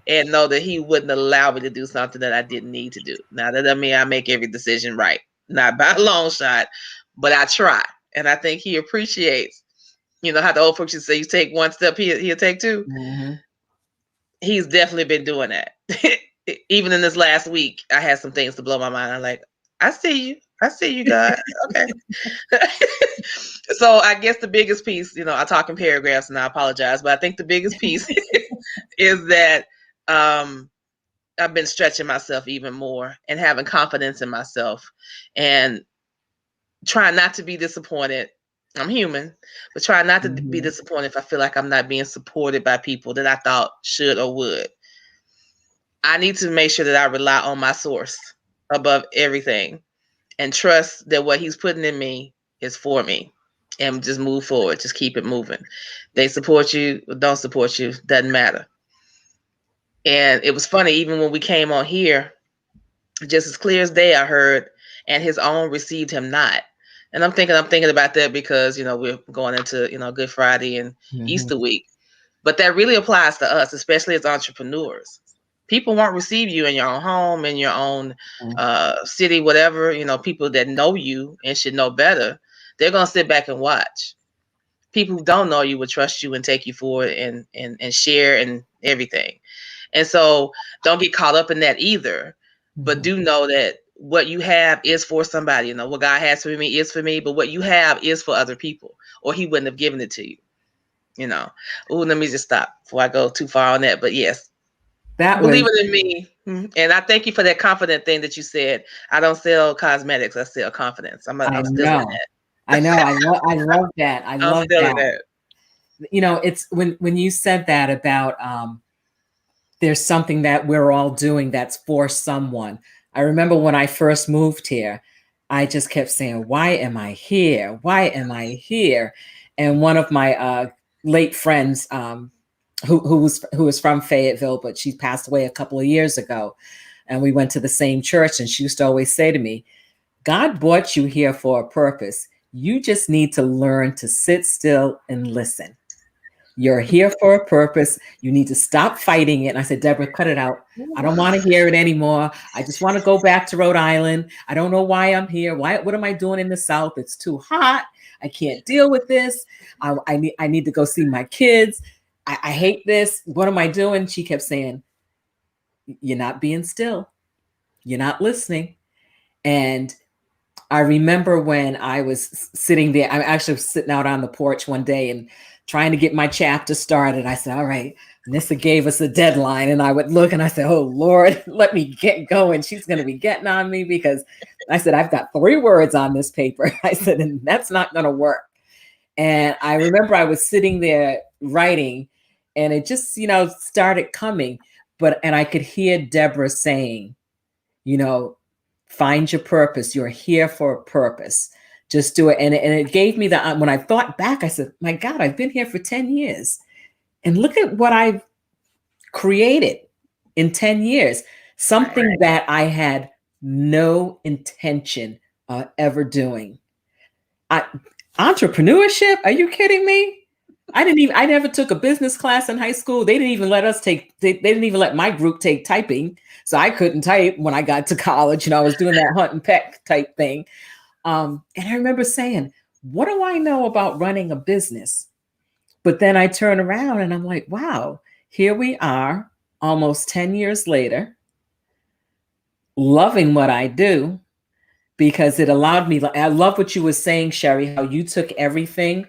and know that he wouldn't allow me to do something that I didn't need to do. Now, that doesn't mean I make every decision right, not by a long shot, but I try. And I think he appreciates, how the old folks used to say, you take one step, he'll take two. Mm-hmm. He's definitely been doing that. Even in this last week, I had some things to blow my mind. I'm like, I see you, God. Okay. So I guess the biggest piece, I talk in paragraphs and I apologize, but I think the biggest piece is that I've been stretching myself even more and having confidence in myself and trying not to be disappointed. I'm human, but trying not to be disappointed if I feel like I'm not being supported by people that I thought should or would. I need to make sure that I rely on my source above everything and trust that what he's putting in me is for me, and just move forward. Just keep it moving. They support you, don't support you, doesn't matter. And it was funny, even when we came on here, just as clear as day, I heard, and his own received him not. And I'm thinking about that because, we're going into, Good Friday and Easter week. But that really applies to us, especially as entrepreneurs. People won't receive you in your own home, in your own city, whatever. People that know you and should know better, they're going to sit back and watch. People who don't know you will trust you and take you forward and share and everything. And so don't get caught up in that either. But do know that what you have is for somebody. What God has for me is for me, but what you have is for other people, or he wouldn't have given it to you. Let me just stop before I go too far on that. But yes, believe it in me. And I thank you for that confident thing that you said. I don't sell cosmetics. I sell confidence. I'm still in that. I know. I love that. I love that. It's when you said that about there's something that we're all doing that's for someone. I remember when I first moved here, I just kept saying, why am I here? Why am I here? And one of my late friends, who was from Fayetteville, but she passed away a couple of years ago, and we went to the same church, and she used to always say to me, God brought you here for a purpose. You just need to learn to sit still and listen. You're here for a purpose. You need to stop fighting it. And I said, Deborah, cut it out. I don't want to hear it anymore. I just want to go back to Rhode Island. I don't know why I'm here. What am I doing in the South? It's too hot. I can't deal with this. I need to go see my kids. I hate this. What am I doing? She kept saying, you're not being still. You're not listening. And I remember when I was sitting there, I actually was sitting out on the porch one day and trying to get my chapter started. I said, all right, Anissa gave us a deadline. And I would look and I said, oh, Lord, let me get going. She's going to be getting on me because I said, I've got 3 words on this paper. I said, and that's not going to work. And I remember I was sitting there writing and it just, started coming. And I could hear Deborah saying, find your purpose. You're here for a purpose. Just do it. And it gave me when I thought back, I said, my God, I've been here for 10 years. And look at what I've created in 10 years. Something that I had no intention of ever doing. Entrepreneurship? Are you kidding me? I never took a business class in high school. They didn't even let us they didn't even let my group take typing. So I couldn't type when I got to college. I was doing that hunt and peck type thing. And I remember saying, what do I know about running a business? But then I turn around and I'm like, wow, here we are almost 10 years later, loving what I do because it allowed me. I love what you were saying, Sherry, how you took everything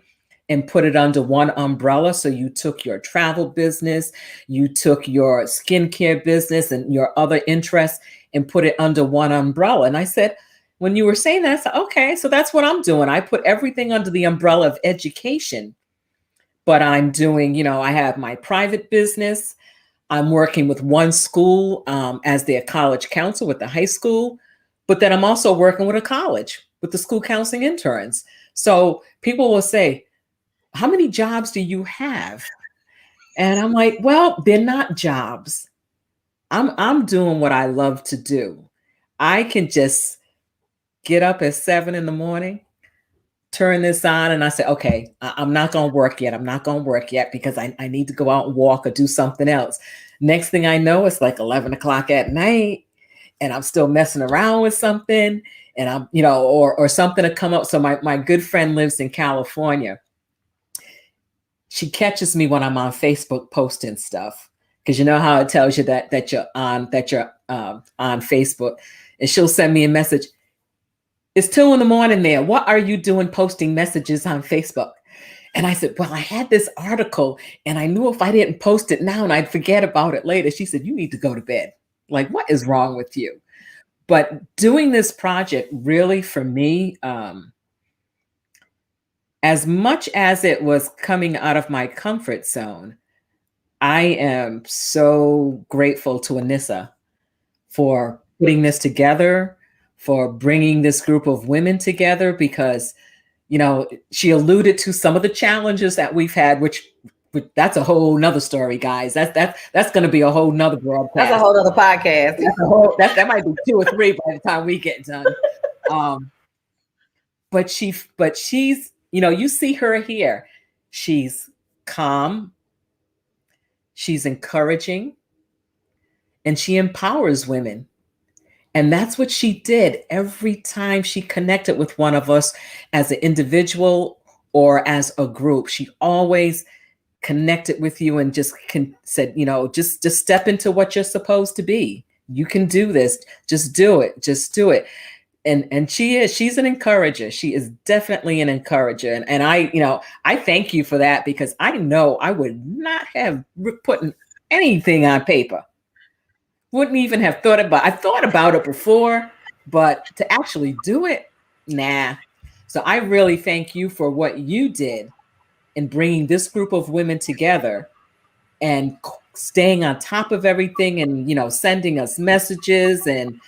and put it under one umbrella. So you took your travel business, you took your skincare business and your other interests and put it under one umbrella. And I said, when you were saying that, I said, okay, so that's what I'm doing. I put everything under the umbrella of education, but I'm doing, I have my private business. I'm working with one school as their college counsel with the high school, but then I'm also working with a college with the school counseling interns. So people will say, how many jobs do you have? And I'm like, well, they're not jobs. I'm doing what I love to do. I can just get up at 7 a.m, turn this on, and I say, okay, I'm not going to work yet. I'm not going to work yet because I need to go out and walk or do something else. Next thing I know, it's like 11 o'clock at night and I'm still messing around with something and I'm, or something to come up. So my good friend lives in California. She catches me when I'm on Facebook posting stuff because you know how it tells you that you're on Facebook, and she'll send me a message. It's 2 a.m. there. What are you doing posting messages on Facebook? And I said, well, I had this article and I knew if I didn't post it now and I'd forget about it later. She said, you need to go to bed. Like, what is wrong with you? But doing this project really for me, as much as it was coming out of my comfort zone, I am so grateful to Anissa for putting this together, for bringing this group of women together, because, she alluded to some of the challenges that we've had, which that's a whole nother story, guys. That's going to be a whole nother broadcast. That's a whole other podcast. That might be 2 or 3 by the time we get done. But she's, you see her here. She's calm. She's encouraging. And she empowers women. And that's what she did every time she connected with one of us as an individual or as a group. She always connected with you and just said, just step into what you're supposed to be. You can do this. Just do it. Just do it. And she's an encourager. She is definitely an encourager. And I thank you for that, because I know I would not have put anything on paper. Wouldn't even have thought about. I thought about it before, but to actually do it, nah. So I really thank you for what you did in bringing this group of women together and staying on top of everything and, sending us messages and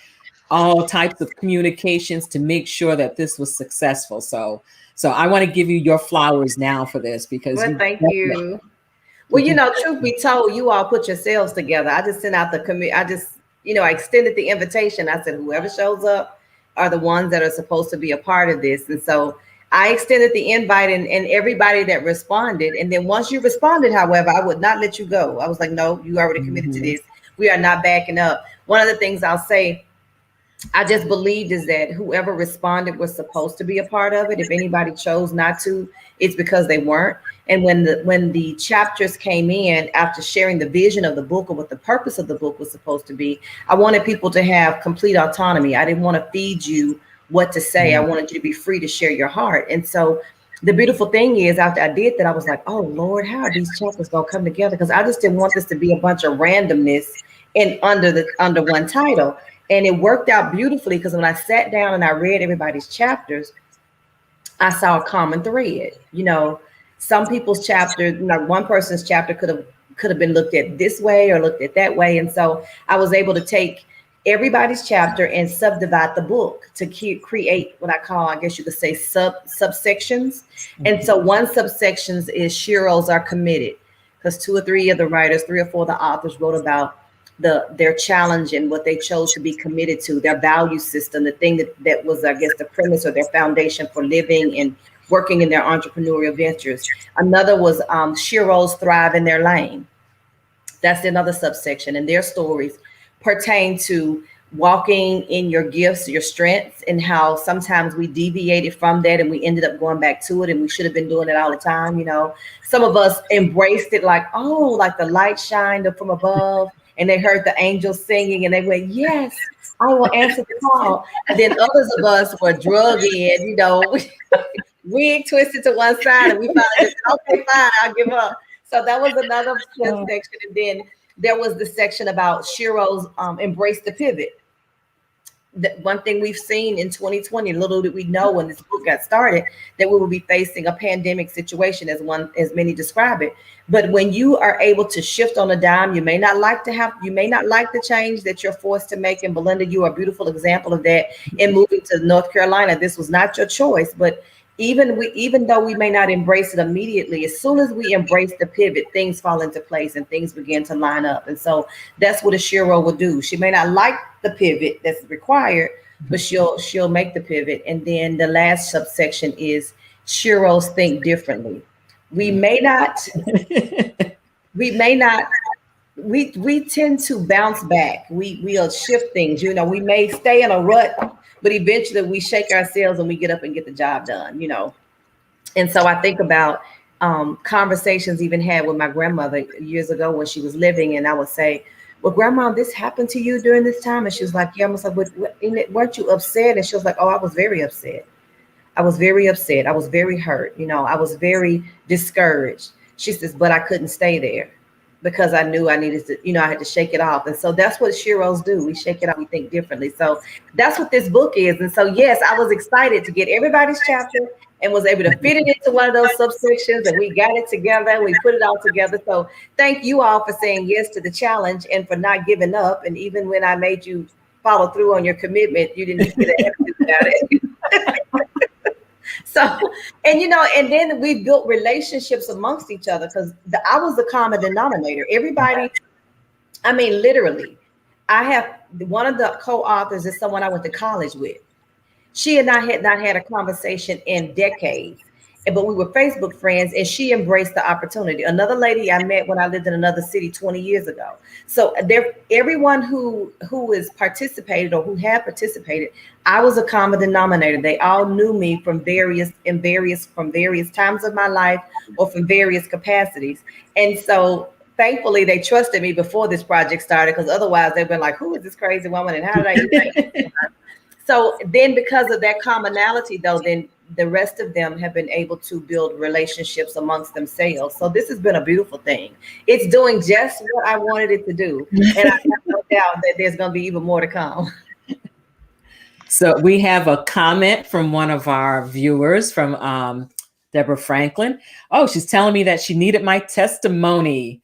all types of communications to make sure that this was successful. So I want to give you your flowers now for this, because thank you. Well, truth be told, you all put yourselves together. I just sent out I just, I extended the invitation. I said, whoever shows up, are the ones that are supposed to be a part of this. And so I extended the invite and everybody that responded. And then once you responded, however, I would not let you go. I was like, no, you already committed to this. We are not backing up. One of the things I'll say, I just believed is that whoever responded was supposed to be a part of it. If anybody chose not to, it's because they weren't. And when the chapters came in after sharing the vision of the book or what the purpose of the book was supposed to be, I wanted people to have complete autonomy. I didn't want to feed you what to say. I wanted you to be free to share your heart. And so the beautiful thing is, after I did that, I was like, oh Lord, how are these chapters gonna come together? Because I just didn't want this to be a bunch of randomness in under one title. And it worked out beautifully, because when I sat down and I read everybody's chapters, I saw a common thread. You know, some people's chapter, like one person's chapter could have been looked at this way or looked at that way. And so I was able to take everybody's chapter and subdivide the book to create what I call, I guess you could say, subsections. And so one subsections is Sheros are committed, because 2 or 3 of the writers, 3 or 4 of the authors wrote about their challenge and what they chose to be committed to, their value system, the thing that was, I guess, the premise or their foundation for living and working in their entrepreneurial ventures. Another was Sheros thrive in their lane. That's another subsection, and their stories pertain to walking in your gifts, your strengths, and how sometimes we deviated from that and we ended up going back to it, and we should have been doing it all the time. You know, some of us embraced it like, oh, like the light shined up from above, and they heard the angels singing and they went, yes, I will answer the call. And then others of us were drug in, you know, wig twisted to one side, and we finally just, okay, fine, I'll give up. So that was another section. And then there was the section about Sheros embrace the pivot. One thing we've seen in 2020, little did we know when this book got started, that we will be facing a pandemic situation, as many describe it. But when you are able to shift on a dime, you may not like the change that you're forced to make. And Belinda, you are a beautiful example of that. In moving to North Carolina, this was not your choice, but even though we may not embrace it immediately, as soon as we embrace the pivot, things fall into place and things begin to line up. And so that's what a Shero will do. She may not like the pivot that's required, but she'll make the pivot. And then the last subsection is Sheros think differently. We tend to bounce back. We'll shift things. You know, we may stay in a rut, but eventually we shake ourselves and we get up and get the job done, you know. And so I think about conversations even had with my grandmother years ago when she was living, and I would say, well, Grandma, this happened to you during this time? And she was like, yeah. I was like, weren't you upset? And she was like, oh, I was very upset. I was very upset. I was very hurt. You know, I was very discouraged. She says, but I couldn't stay there because I knew I needed to, you know, I had to shake it off. And so that's what Sheros do. We shake it off. We think differently. So that's what this book is. And so, yes, I was excited to get everybody's chapter and was able to fit it into one of those subsections, and we got it together. We put it all together. So thank you all for saying yes to the challenge and for not giving up. And even when I made you follow through on your commitment, you didn't get an attitude about it. So, and you know, and then we built relationships amongst each other, because I was the common denominator. Everybody, I mean, literally, I have one of the co-authors is someone I went to college with. She and I had not had a conversation in decades, but we were Facebook friends, and she embraced the opportunity. Another lady I met when I lived in another city 20 years ago. So everyone who has participated or who had participated, I was a common denominator. They all knew me from various times of my life or from various capacities. And so thankfully they trusted me before this project started, because otherwise they've been like, who is this crazy woman and how did I even So then because of that commonality, though, then the rest of them have been able to build relationships amongst themselves. So this has been a beautiful thing. It's doing just what I wanted it to do. And I have no doubt that there's going to be even more to come. So we have a comment from one of our viewers, from Deborah Franklin. Oh, she's telling me that she needed my testimony.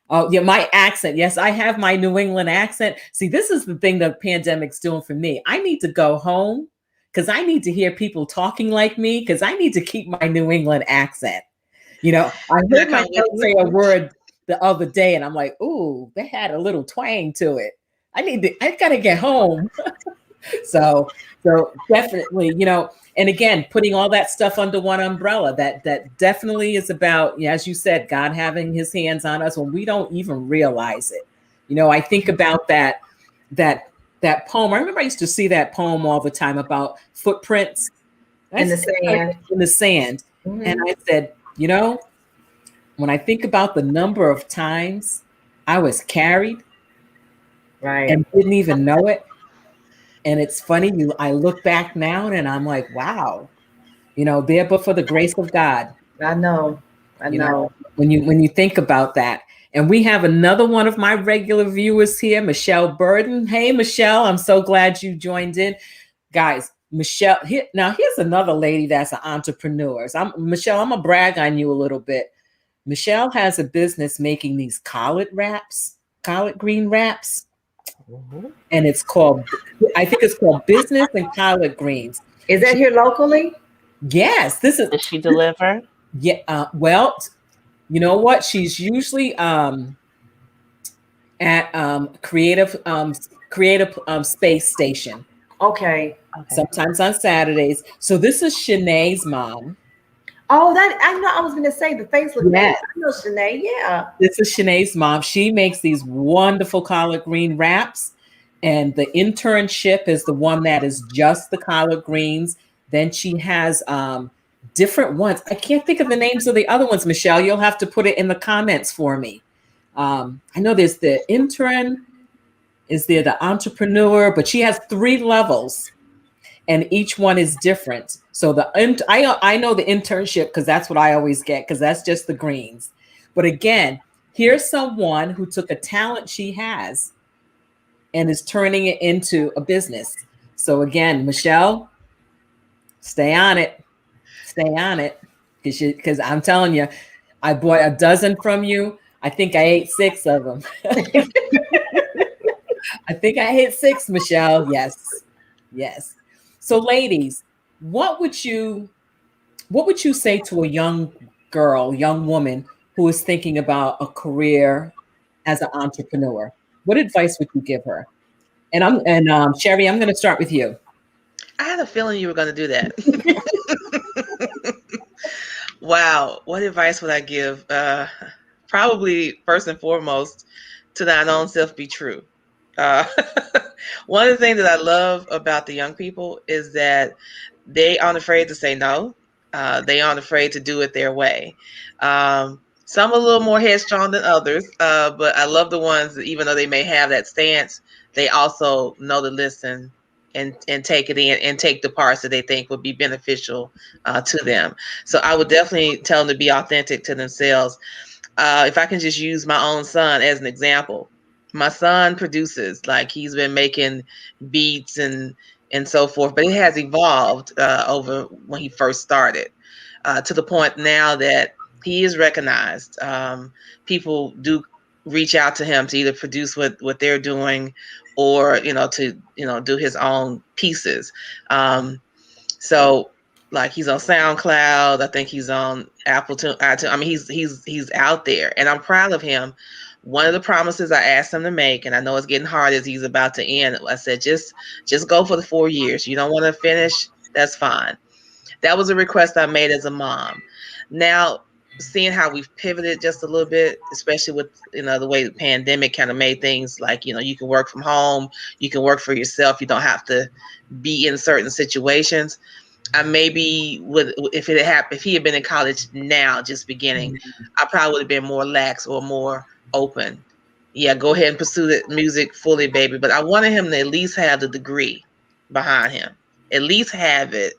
Oh, yeah, my accent. Yes, I have my New England accent. See, this is the thing the pandemic's doing for me. I need to go home because I need to hear people talking like me, because I need to keep my New England accent. You know, I heard my mother say a word the other day and I'm like, ooh, they had a little twang to it. I got to get home. So definitely, and again, putting all that stuff under one umbrella, that definitely is about, as you said, God having his hands on us when we don't even realize it. I think about that poem. I remember I used to see that poem all the time about footprints In the sand. in the sand. Mm-hmm. And I said, when I think about the number of times I was carried Right. and didn't even know it. And it's funny, I look back now and I'm like, wow, there but for the grace of God. I know. When you think about that. And we have another one of my regular viewers here, Michelle Burton. Hey, Michelle, I'm so glad you joined in. Guys, Michelle, here's another lady that's an entrepreneur. Michelle, I'm going to brag on you a little bit. Michelle has a business making these collard green wraps. Mm-hmm. And I think it's called Business and Collard Greens. Is that here locally? Yes. Does she deliver? Yeah. Well, you know what? She's usually at creative space station. Okay. Sometimes on Saturdays. So this is Shanae's mom. Oh, that I know. I was going to say the face looks Yes. I know Shanae. Yeah. This is Shanae's mom. She makes these wonderful collard green wraps. And the internship is the one that is just the collard greens. Then she has different ones. I can't think of the names of the other ones, Michelle. You'll have to put it in the comments for me. I know there's the intern, is there the entrepreneur, but she has 3 levels and each one is different. So I know the internship because that's what I always get because that's just the greens. But again, here's someone who took a talent she has and is turning it into a business. So again, Michelle, stay on it. Because I'm telling you, I bought a dozen from you. I think I ate 6 of them. I think I hit 6, Michelle. Yes. So ladies, what would you say to a young woman who is thinking about a career as an entrepreneur? What advice would you give her? And Sherry, I'm going to start with you. I had a feeling you were going to do that. Wow. What advice would I give? Probably first and foremost, to thine own self be true. One of the things that I love about the young people is that they aren't afraid to say no. They aren't afraid to do it their way. Some a little more headstrong than others, but I love the ones that even though they may have that stance, they also know to listen and take it in and take the parts that they think would be beneficial to them. So I would definitely tell them to be authentic to themselves. If I can just use my own son as an example, my son produces, like he's been making beats and so forth, but it has evolved over when he first started to the point now that he is recognized. People do reach out to him to either produce what they're doing or, to, do his own pieces. So like he's on SoundCloud. I think he's on Apple iTunes. I mean, he's out there and I'm proud of him. One of the promises I asked him to make, and I know it's getting hard as he's about to end, I said, just go for the 4 years. You don't want to finish, that's fine. That was a request I made as a mom. Now, seeing how we've pivoted just a little bit, especially with, the way the pandemic kind of made things like, you can work from home, you can work for yourself. You don't have to be in certain situations. I maybe would, if he had been in college now, just beginning, I probably would have been more lax or more open. Yeah, go ahead and pursue the music fully, baby. But I wanted him to at least have the degree behind him, at least have it.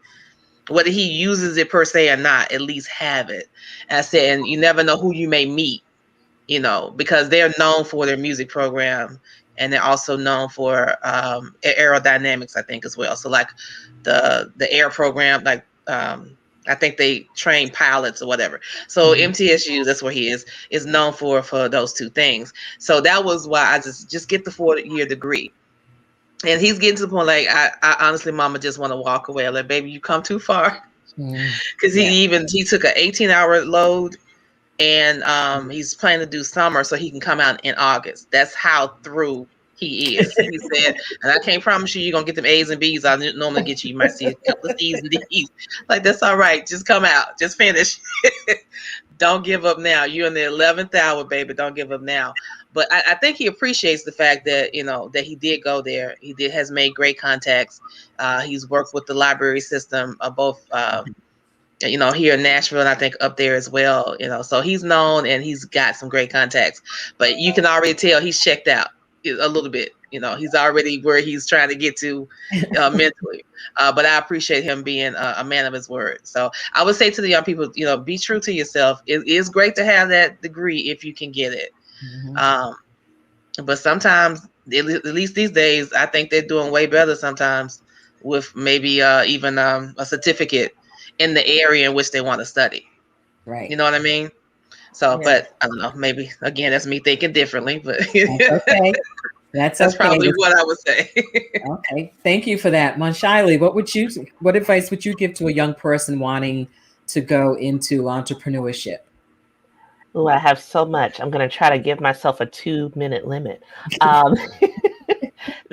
Whether he uses it per se or not, at least have it. And I said, and you never know who you may meet, because they're known for their music program and they're also known for aerodynamics, I think, as well. So like the air program, like I think they train pilots or whatever. So MTSU, that's where he is known for those 2 things. So that was why I just get the 4-year degree. And he's getting to the point like I honestly, mama, just want to walk away. I'm like, baby, you come too far. Because he took an 18-hour load and he's planning to do summer so he can come out in August. That's how through He is. He said, and I can't promise you you're gonna get them A's and B's. I normally get you. You might see a couple of C's and D's. Like, that's all right. Just come out. Just finish. Don't give up now. You're in the 11th hour, baby. Don't give up now. But I think he appreciates the fact that, that he did go there. Has made great contacts. He's worked with the library system, both here in Nashville, and I think up there as well. So he's known and he's got some great contacts. But you can already tell he's checked out a little bit. He's already where he's trying to get to mentally. But I appreciate him being a man of his word. So I would say to the young people, be true to yourself. It is great to have that degree if you can get it. Mm-hmm. But sometimes, at least these days, I think they're doing way better sometimes with maybe even a certificate in the area in which they want to study. Right. You know what I mean? So, But I don't know, maybe again, that's me thinking differently, but that's okay. That's okay. Probably what I would say. Okay. Thank you for that. Monshiley, what advice would you give to a young person wanting to go into entrepreneurship? Oh, I have so much. I'm going to try to give myself a 2-minute limit.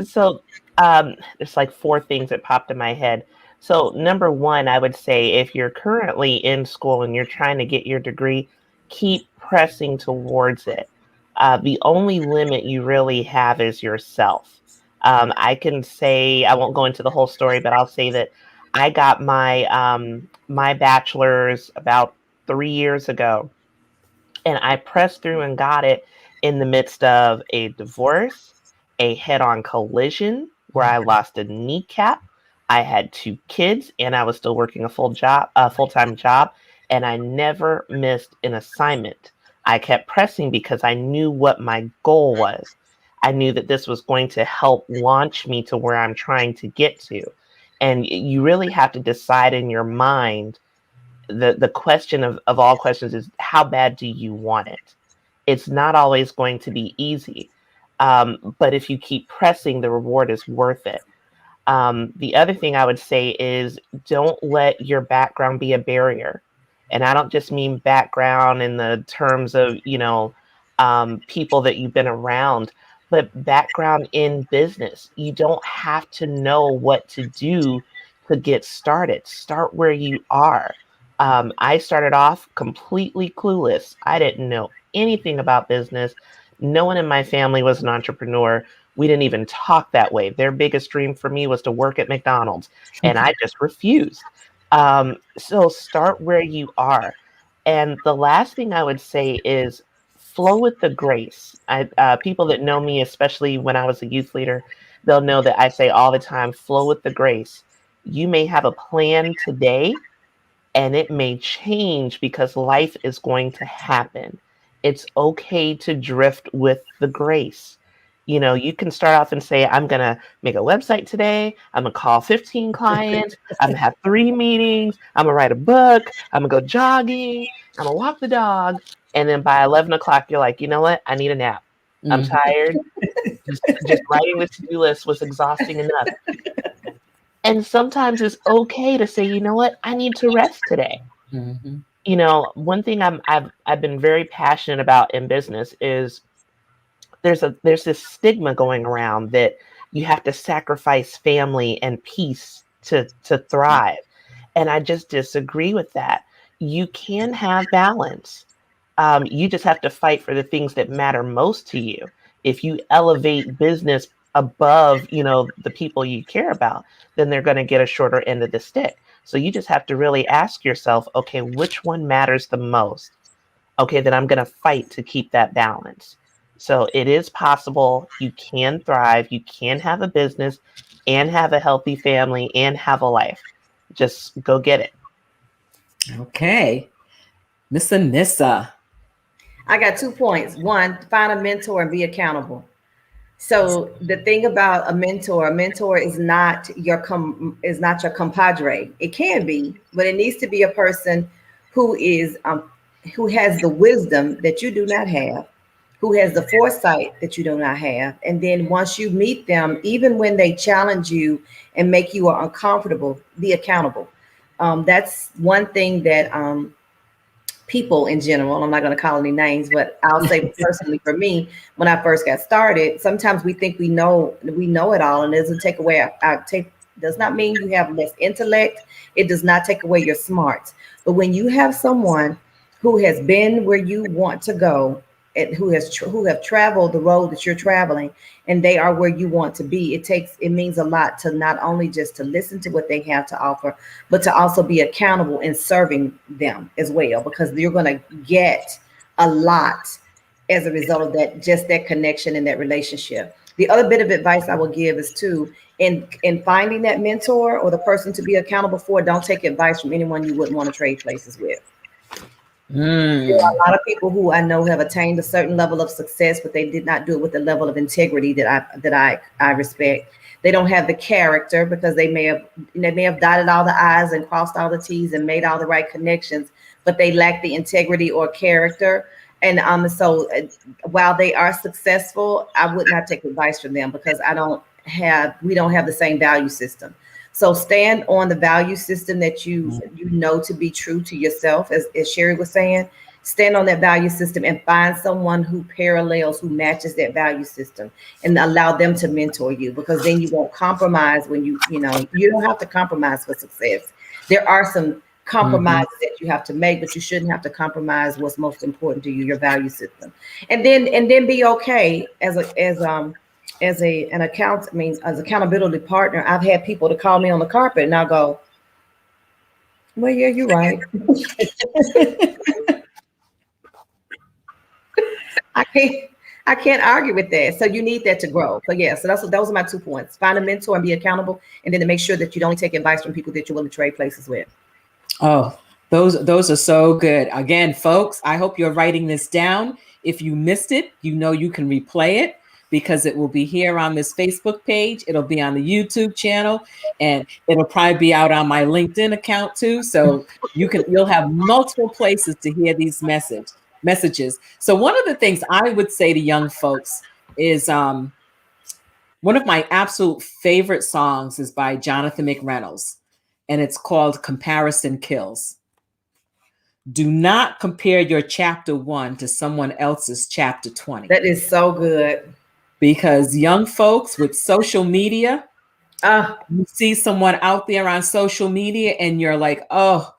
So there's like 4 things that popped in my head. So number 1, I would say if you're currently in school and you're trying to get your degree, keep pressing towards it. The only limit you really have is yourself. I can say, I won't go into the whole story, but I'll say that I got my my bachelor's about 3 years ago, and I pressed through and got it in the midst of a divorce, a head-on collision where I lost a kneecap. I had 2 kids, and I was still working a full-time job, and I never missed an assignment. I kept pressing because I knew what my goal was. I knew that this was going to help launch me to where I'm trying to get to. And you really have to decide in your mind, the question of all questions is, how bad do you want it? It's not always going to be easy. But if you keep pressing, the reward is worth it. The other thing I would say is, don't let your background be a barrier. And I don't just mean background in the terms of, people that you've been around, but background in business. You don't have to know what to do to get started. Start where you are. I started off completely clueless. I didn't know anything about business. No one in my family was an entrepreneur. We didn't even talk that way. Their biggest dream for me was to work at McDonald's, and I just refused. So start where you are. And the last thing I would say is flow with the grace. People that know me, especially when I was a youth leader, they'll know that I say all the time, flow with the grace. You may have a plan today, and it may change because life is going to happen. It's okay to drift with the grace. You can start off and say, I'm going to make a website today. I'm going to call 15 clients. I'm going to have 3 meetings. I'm going to write a book. I'm going to go jogging. I'm going to walk the dog. And then by 11 o'clock, you're like, you know what? I need a nap. I'm tired. Just writing the to-do list was exhausting enough. And sometimes it's okay to say, you know what? I need to rest today. Mm-hmm. One thing I've been very passionate about in business is there's this stigma going around that you have to sacrifice family and peace to thrive. And I just disagree with that. You can have balance. You just have to fight for the things that matter most to you. If you elevate business above, the people you care about, then they're going to get a shorter end of the stick. So you just have to really ask yourself, okay, which one matters the most? Okay, then I'm going to fight to keep that balance. So it is possible. You can thrive. You can have a business and have a healthy family and have a life. Just go get it. Okay. Miss Anissa. I got 2 points. 1, find a mentor and be accountable. So the thing about a mentor is not your compadre. It can be, but it needs to be a person who has the wisdom that you do not have, who has the foresight that you do not have. And then once you meet them, even when they challenge you and make you uncomfortable, be accountable. That's one thing that people in general. I'm not going to call any names, but I'll say personally for me, when I first got started, sometimes we think we know it all, and it doesn't take away does not mean you have less intellect. It does not take away your smarts. But when you have someone who has been where you want to go, and who have traveled the road that you're traveling, and they are where you want to be, it means a lot to not only just to listen to what they have to offer, but to also be accountable in serving them as well, because you're going to get a lot as a result of that connection and that relationship. The other bit of advice I will give is in finding that mentor or the person to be accountable for, don't take advice from anyone you wouldn't want to trade places with. There are a lot of people who I know have attained a certain level of success, but they did not do it with the level of integrity that I respect. They don't have the character because they may have dotted all the I's and crossed all the T's and made all the right connections, but they lack the integrity or character. And so while they are successful, I would not take advice from them because we don't have the same value system. So stand on the value system that you know to be true to yourself, as Sherry was saying. Stand on that value system and find someone who parallels, who matches that value system, and allow them to mentor you, because then you won't compromise when you don't have to compromise for success. There are some compromises that you have to make, but you shouldn't have to compromise what's most important to you, your value system. And then be okay as accountability partner. I've had people to call me on the carpet and I'll go, well, yeah, you're right. I can't argue with that. So you need that to grow. So yeah, those are my 2 points. Find a mentor and be accountable, and then to make sure that you don't take advice from people that you're willing to trade places with. Oh, those are so good. Again, folks, I hope you're writing this down. If you missed it, you can replay it, because it will be here on this Facebook page. It'll be on the YouTube channel, and it'll probably be out on my LinkedIn account too. So you'll have multiple places to hear these messages. So one of the things I would say to young folks is one of my absolute favorite songs is by Jonathan McReynolds, and it's called Comparison Kills. Do not compare your chapter 1 to someone else's chapter 20. That is so good. Because young folks with social media, you see someone out there on social media and you're like, oh,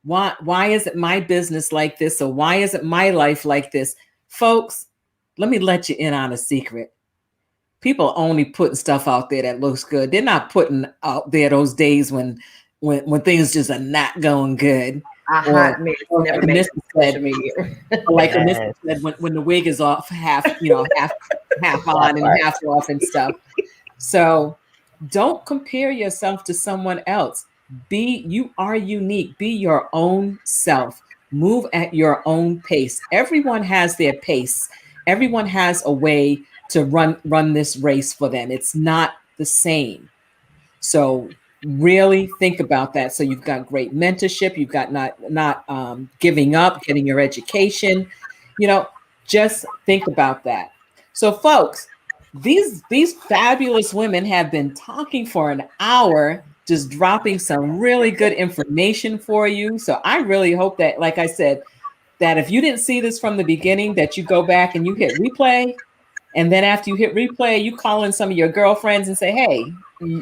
why isn't my business like this? Or why isn't my life like this? Folks, let me let you in on a secret. People only putting stuff out there that looks good. They're not putting out there those days when things just are not going good. Like Anissa said, when the wig is off, half on and half off and stuff. So don't compare yourself to someone else. You are unique. Be your own self. Move at your own pace. Everyone has their pace. Everyone has a way to run this race for them. It's not the same. So really think about that. So you've got great mentorship. You've got not giving up, getting your education. Just think about that. So folks, these fabulous women have been talking for an hour, just dropping some really good information for you. So I really hope that, like I said, that if you didn't see this from the beginning, that you go back and you hit replay. And then after you hit replay, you call in some of your girlfriends and say, hey,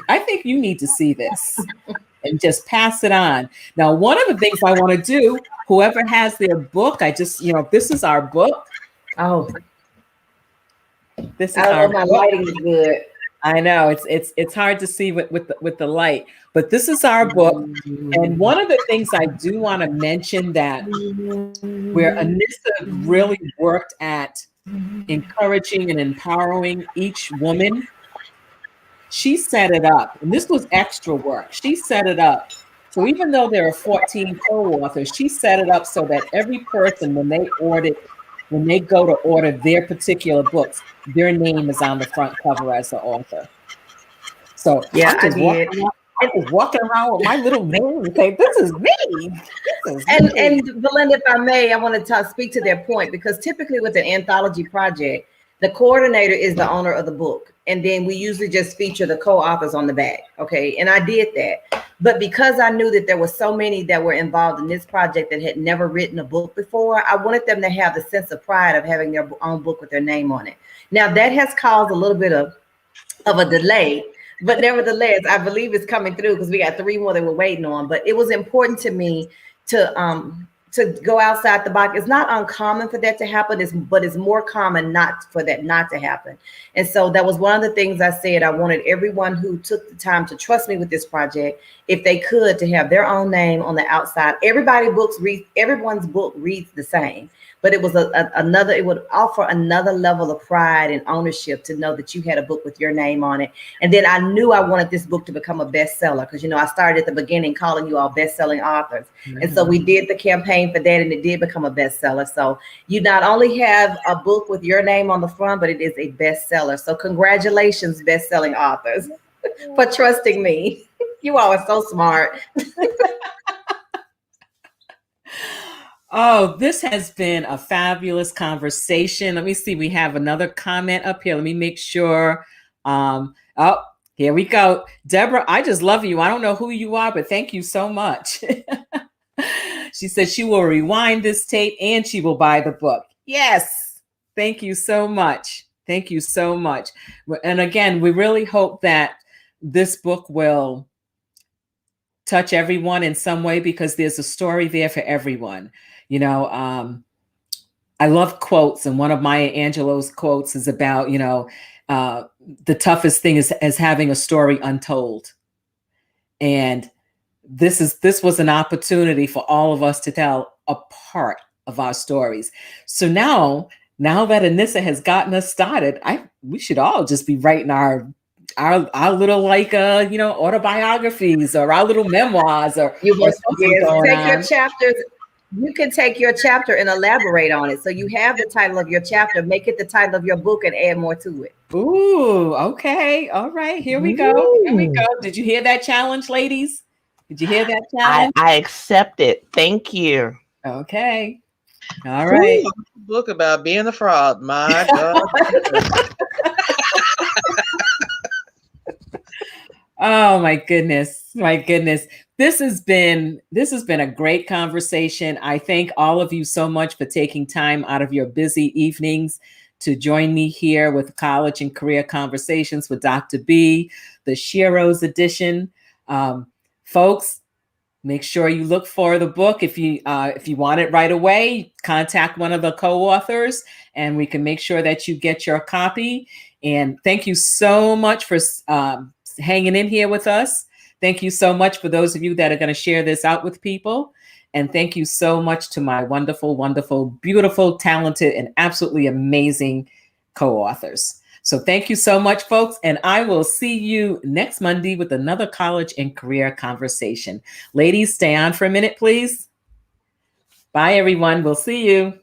I think you need to see this, and just pass it on. Now, one of the things I want to do, whoever has their book, this is our book. Oh, this is our my book. lighting is good. I know it's hard to see with the light, but this is our book. And one of the things I do want to mention that where Anissa really worked at encouraging and empowering each woman, she set it up, and this was extra work. She set it up. So even though there are 14 co-authors, she set it up so that every person, when they go to order their particular books, their name is on the front cover as the author. So yeah, I was walking around with my little name and say, this is me. And Belinda, if I may, I want to speak to their point, because typically with an anthology project, The coordinator is the owner of the book. And then we usually just feature the co-authors on the back. Okay. And I did that. But because I knew that there were so many that were involved in this project that had never written a book before, I wanted them to have the sense of pride of having their own book with their name on it. Now that has caused a little bit of a delay, but nevertheless, I believe it's coming through because we got 3 more that we're waiting on. But it was important to me to go outside the box. It's not uncommon for that to happen, but it's more common not for that not to happen. And so that was one of the things I said. I wanted everyone who took the time to trust me with this project, if they could, to have their own name on the outside. Everyone's book reads the same, but it was it would offer another level of pride and ownership to know that you had a book with your name on it. And then I knew I wanted this book to become a bestseller because, I started at the beginning calling you all best-selling authors. Mm-hmm. And so we did the campaign for that, and it did become a bestseller. So you not only have a book with your name on the front, but it is a bestseller. So congratulations, best-selling authors, for trusting me. You all are so smart. Oh, this has been a fabulous conversation. Let me see. We have another comment up here. Let me make sure. Oh, here we go. Deborah, I just love you. I don't know who you are, but thank you so much. She said she will rewind this tape and she will buy the book. Yes. Thank you so much. Thank you so much. And again, we really hope that this book will touch everyone in some way because there's a story there for everyone. I love quotes, and one of Maya Angelou's quotes is about, the toughest thing is having a story untold. And this was an opportunity for all of us to tell a part of our stories. So now that Anissa has gotten us started, we should all just be writing our little autobiographies or our little memoirs or take your chapters. You can take your chapter and elaborate on it. So you have the title of your chapter, make it the title of your book and add more to it. Ooh, okay. All right. Here we go. Here we go. Did you hear that challenge, ladies? Did you hear that challenge? I accept it. Thank you. Okay. All right. Ooh, a book about being a fraud. My God. Oh my goodness. My goodness. This has been a great conversation. I thank all of you so much for taking time out of your busy evenings to join me here with College and Career Conversations with Dr. B, the Sheros edition. Folks, make sure you look for the book. If you want it right away, contact one of the co-authors and we can make sure that you get your copy. And thank you so much for hanging in here with us. Thank you so much for those of you that are going to share this out with people. And thank you so much to my wonderful, wonderful, beautiful, talented, and absolutely amazing co-authors. So thank you so much, folks. And I will see you next Monday with another college and career conversation. Ladies, stay on for a minute, please. Bye, everyone. We'll see you.